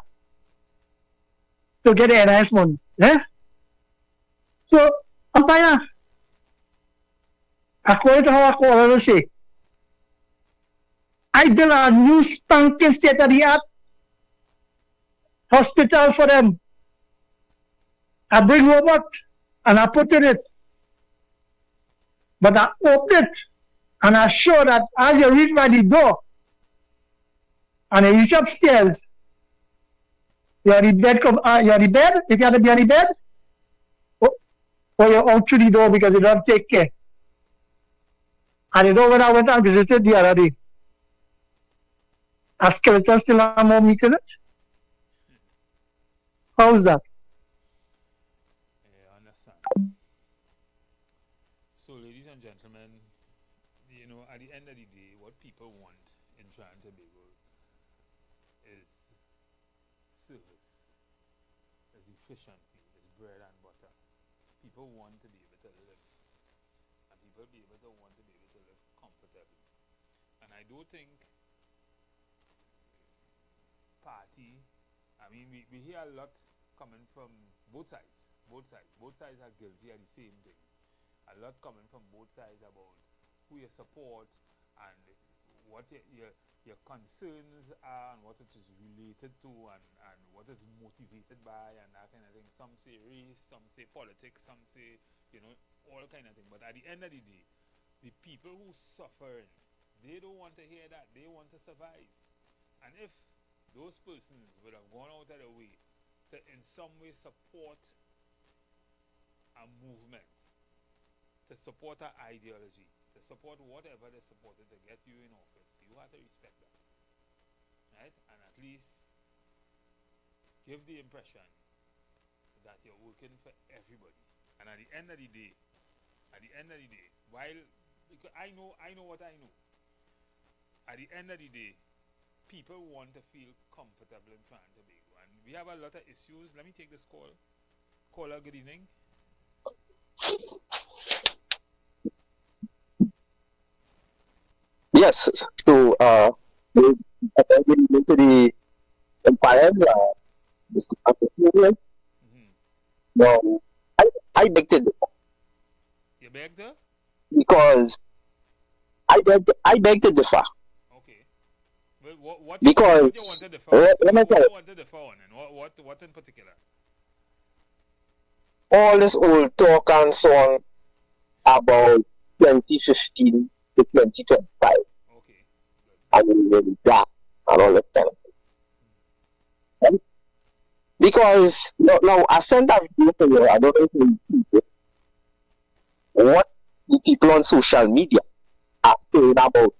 to get the NIS money. So, umpire, according to how I call her say, I built a new spanking state-of-the-art hospital for them. I bring robot and I put in it. But I open it and I show that as you reach by the door and you reach upstairs, you're the bed, you're the bed, if you have to be on the bed, or you're out through the door because you don't take care. And you know when I went and visited the other day, a skeleton still have more meat in it? How's that? Yeah, I understand. So, ladies and gentlemen, you know, at the end of the day, what people want in Trinidad and Tobago is service, is efficiency, is bread and butter. People want to be able to live, and people want to be able to live comfortably. And I don't think party, I mean, we hear a lot coming from both sides. Both sides are guilty of the same thing. A lot coming from both sides about who you support and what your concerns are and what it is related to and what is motivated by and that kind of thing. Some say race, some say politics, some say, you know, all kind of thing. But at the end of the day, the people who suffering, they don't want to hear that. They want to survive. And if those persons would have gone out of their way to in some way support a movement, to support an ideology, to support whatever they supported to get you in office, you have to respect that. Right? And at least give the impression that you're working for everybody. And at the end of the day, while, because I know what I know, at the end of the day, people want to feel comfortable in Trinidad and Tobago. And we have a lot of issues. Let me take this call. Caller, good evening. Yes, so according to the empires, Mr. Apple, no, I begged it. You begged her? Because I begged to differ. Okay. Well, what because you wanted to differ on? Let me tell you. What you wanted to differ on, and what in particular? All this old talk and so on about 2015 to 2025. Okay. And the gap and all that kind of thing. Right? Because now I sent that video to you. I don't know if you see it. What the people on social media are saying about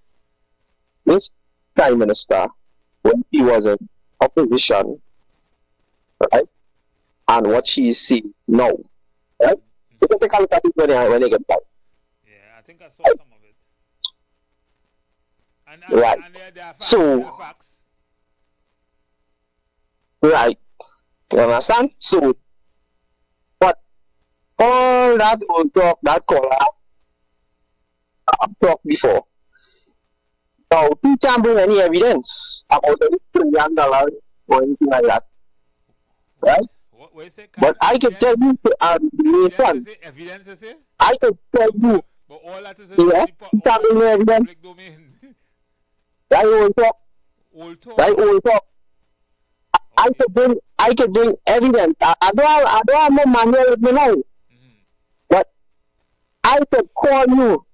this Prime Minister when he was in opposition, right? And what she is seeing now, right? You can take a look at it when they get back. Yeah, I think I saw some of it. And right. And there are facts. So, there are facts. right. You understand? So, but all that old talk, that caller, I've talked before. Now, he can't bring any evidence about any $1 trillion or anything like that. Right? But I can tell you nation. Evidence, is it? I can tell you. But all that is yeah, he can't bring evidence. Public domain. That old talk. Old talk. That old talk. Okay. I could bring evidence. I don't have no money with me now. But I could call you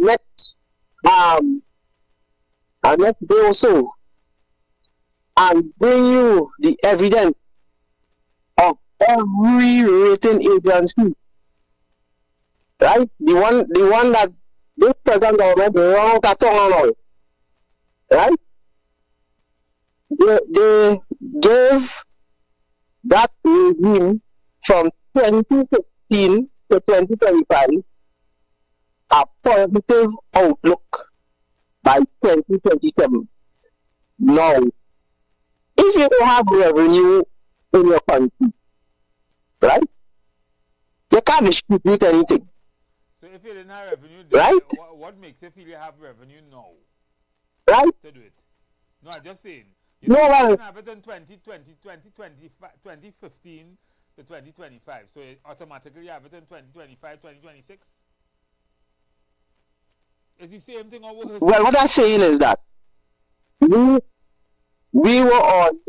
next day or so and bring you the evidence of every rating agency. Right? The one that this present government wrong at all. Right? They gave that regime from 2016 to 2025 a positive outlook by 2027. Now, if you don't have revenue in your country, right, you can't distribute anything. So if you didn't have revenue, right? What makes you feel you have revenue now? Right? To do it. No, I'm just saying. You didn't have it in 2015 to 2025. So you automatically have it in 2025, 2026? It's the same thing or worse. Well, what I'm saying is that we were on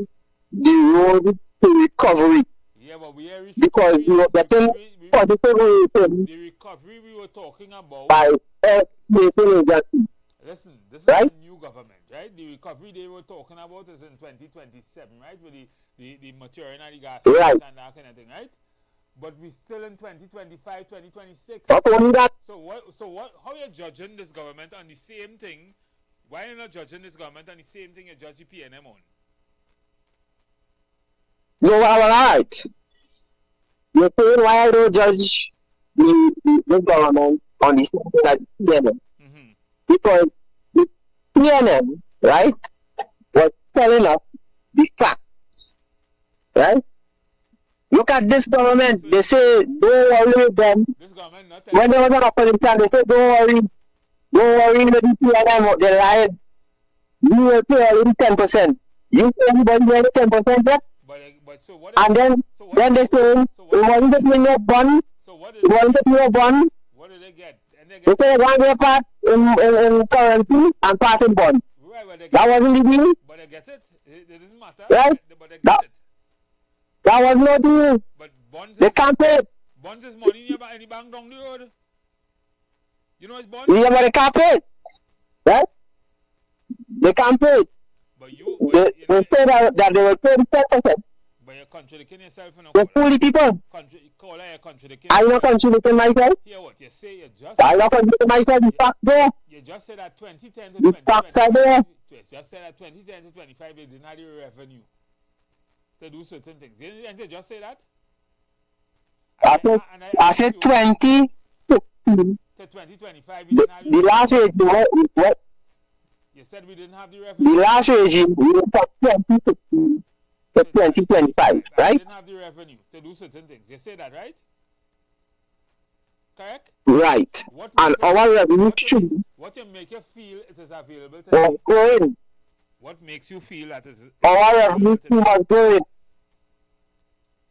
the road to recovery. Yeah, but we are because we were getting positive rating the recovery we were talking about by rating agency. Listen, this is right? a new government, right? The recovery they were talking about is in 2027, right? With the maturing of the gas right. and that kind of thing, right? But we're still in 2025, 2026. Not only that. So what? How are you judging this government on the same thing? Why are you not judging this government on the same thing you judge the PNM on? No, all right. You're saying why I don't judge the government on the same thing that PNM? Because the PNM, right, was telling us the facts, right? Look at this government. They say, don't worry with them. When there was an opposition, they said, don't worry with the PNM. They lied. You will pay only 10%. You pay anybody only 10% yet? And then they say, we want to bring your bond. We want to bring your bond. What do they get? They say one way part in currency and part in bond. Right, that wasn't the deal. But they get it. It doesn't matter. Right? But they get it. That was no deal. But bonds they can't pay it. Bonds is money in the bank down the road. You know it's bonds? Yeah, but they can't pay it. Right? They can't pay it. But they say that they will pay the 10%. But you're contradicting yourself. They fool the people. I'm not contradicting myself. Hear what you say. You just I'm not contradicting myself. The facts there. You just said that 2010 to the facts are there. You just said that 2010 to 25 they didn't have the revenue to do certain things. Didn't they just say that? I said 20 to 2025 we didn't have the last regime. What? You said we didn't have the revenue. The last regime we were from 2015 to 2025, right? We didn't have the revenue to do certain things. You say that, right? Correct? Right. And our revenue should. What you make you feel it is available today? Going. What makes you feel that is our revenue was going?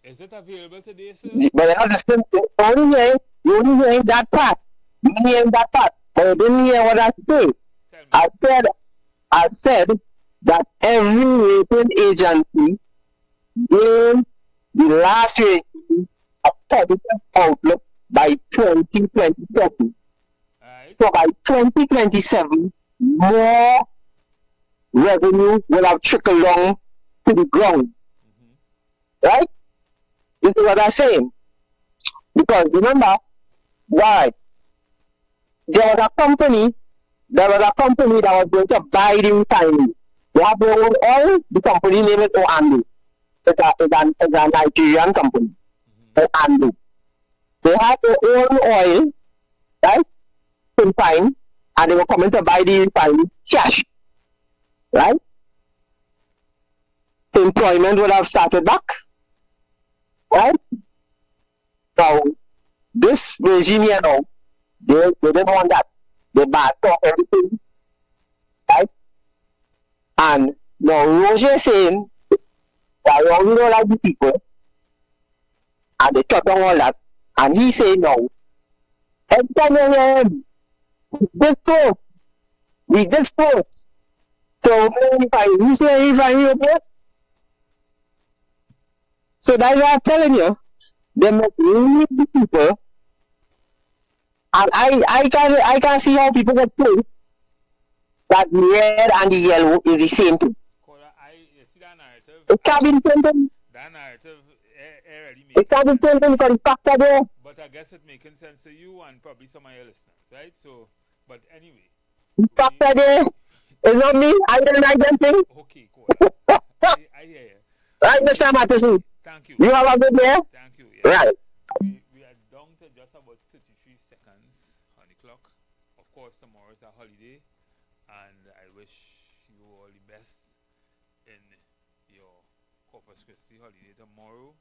Is it available today, sir? But you're not listening. You only hearing that part. You only hearing that part. But you didn't hear what I said. I said that every rating agency gave the last rating a positive outlook by 2027. So by 2027, more revenue will have trickled down to the ground. Right? This is what I'm saying. Because remember, why? There was a company that was going to buy the refinery. They have their own oil. The company name is Oando. It's a Nigerian company. Oando. They have their own oil, right? Confined, and they were coming to buy the refinery cash. Right? Employment would have started back. Right? Now, this regime here now, they didn't want that. They backed off everything. Right? And now Roger saying that we only don't like the people. And they cut down all that. And he saying no. Every time you hear him, we this post. So you say if I okay? So that's what I'm telling you. They must lead the people. And I can see how people get told that the red and the yellow is the same thing. You see that narrative? It can't be the same thing. That narrative already makes it can't be the same thing because the facts are there. But I guess it's making sense to you and probably some of your listeners, right? So, but anyway. The facts are there. It's not me. I didn't like them thing. Okay, cool. I hear you. Right, Mr. Matheson. Thank you. You have a good day? Thank you. Yeah. Right. We are down to just about 33 seconds on the clock. Of course, tomorrow is a holiday, and I wish you all the best in your Corpus Christi holiday tomorrow.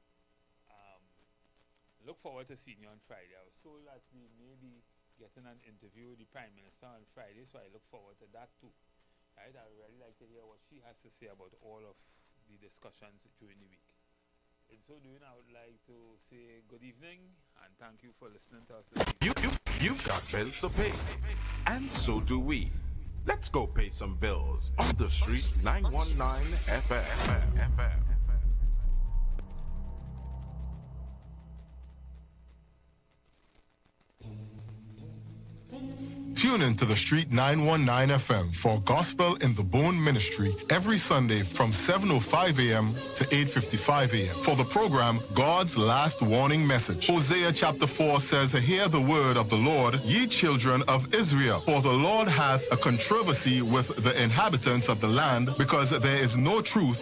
Look forward to seeing you on Friday. I was told that we may be getting an interview with the Prime Minister on Friday, so I look forward to that too. Right? I would really like to hear what she has to say about all of the discussions during the week. In so doing, I would like to say good evening and thank you for listening to us. You've got bills to pay, and so do we. Let's go pay some bills on the street 919 FM. Tune in to the Street 919 FM for Gospel in the Bone Ministry every Sunday from 7:05 a.m. to 8:55 a.m. For the program, God's Last Warning Message. Hosea chapter 4 says, "Hear the word of the Lord, ye children of Israel. For the Lord hath a controversy with the inhabitants of the land, because there is no truth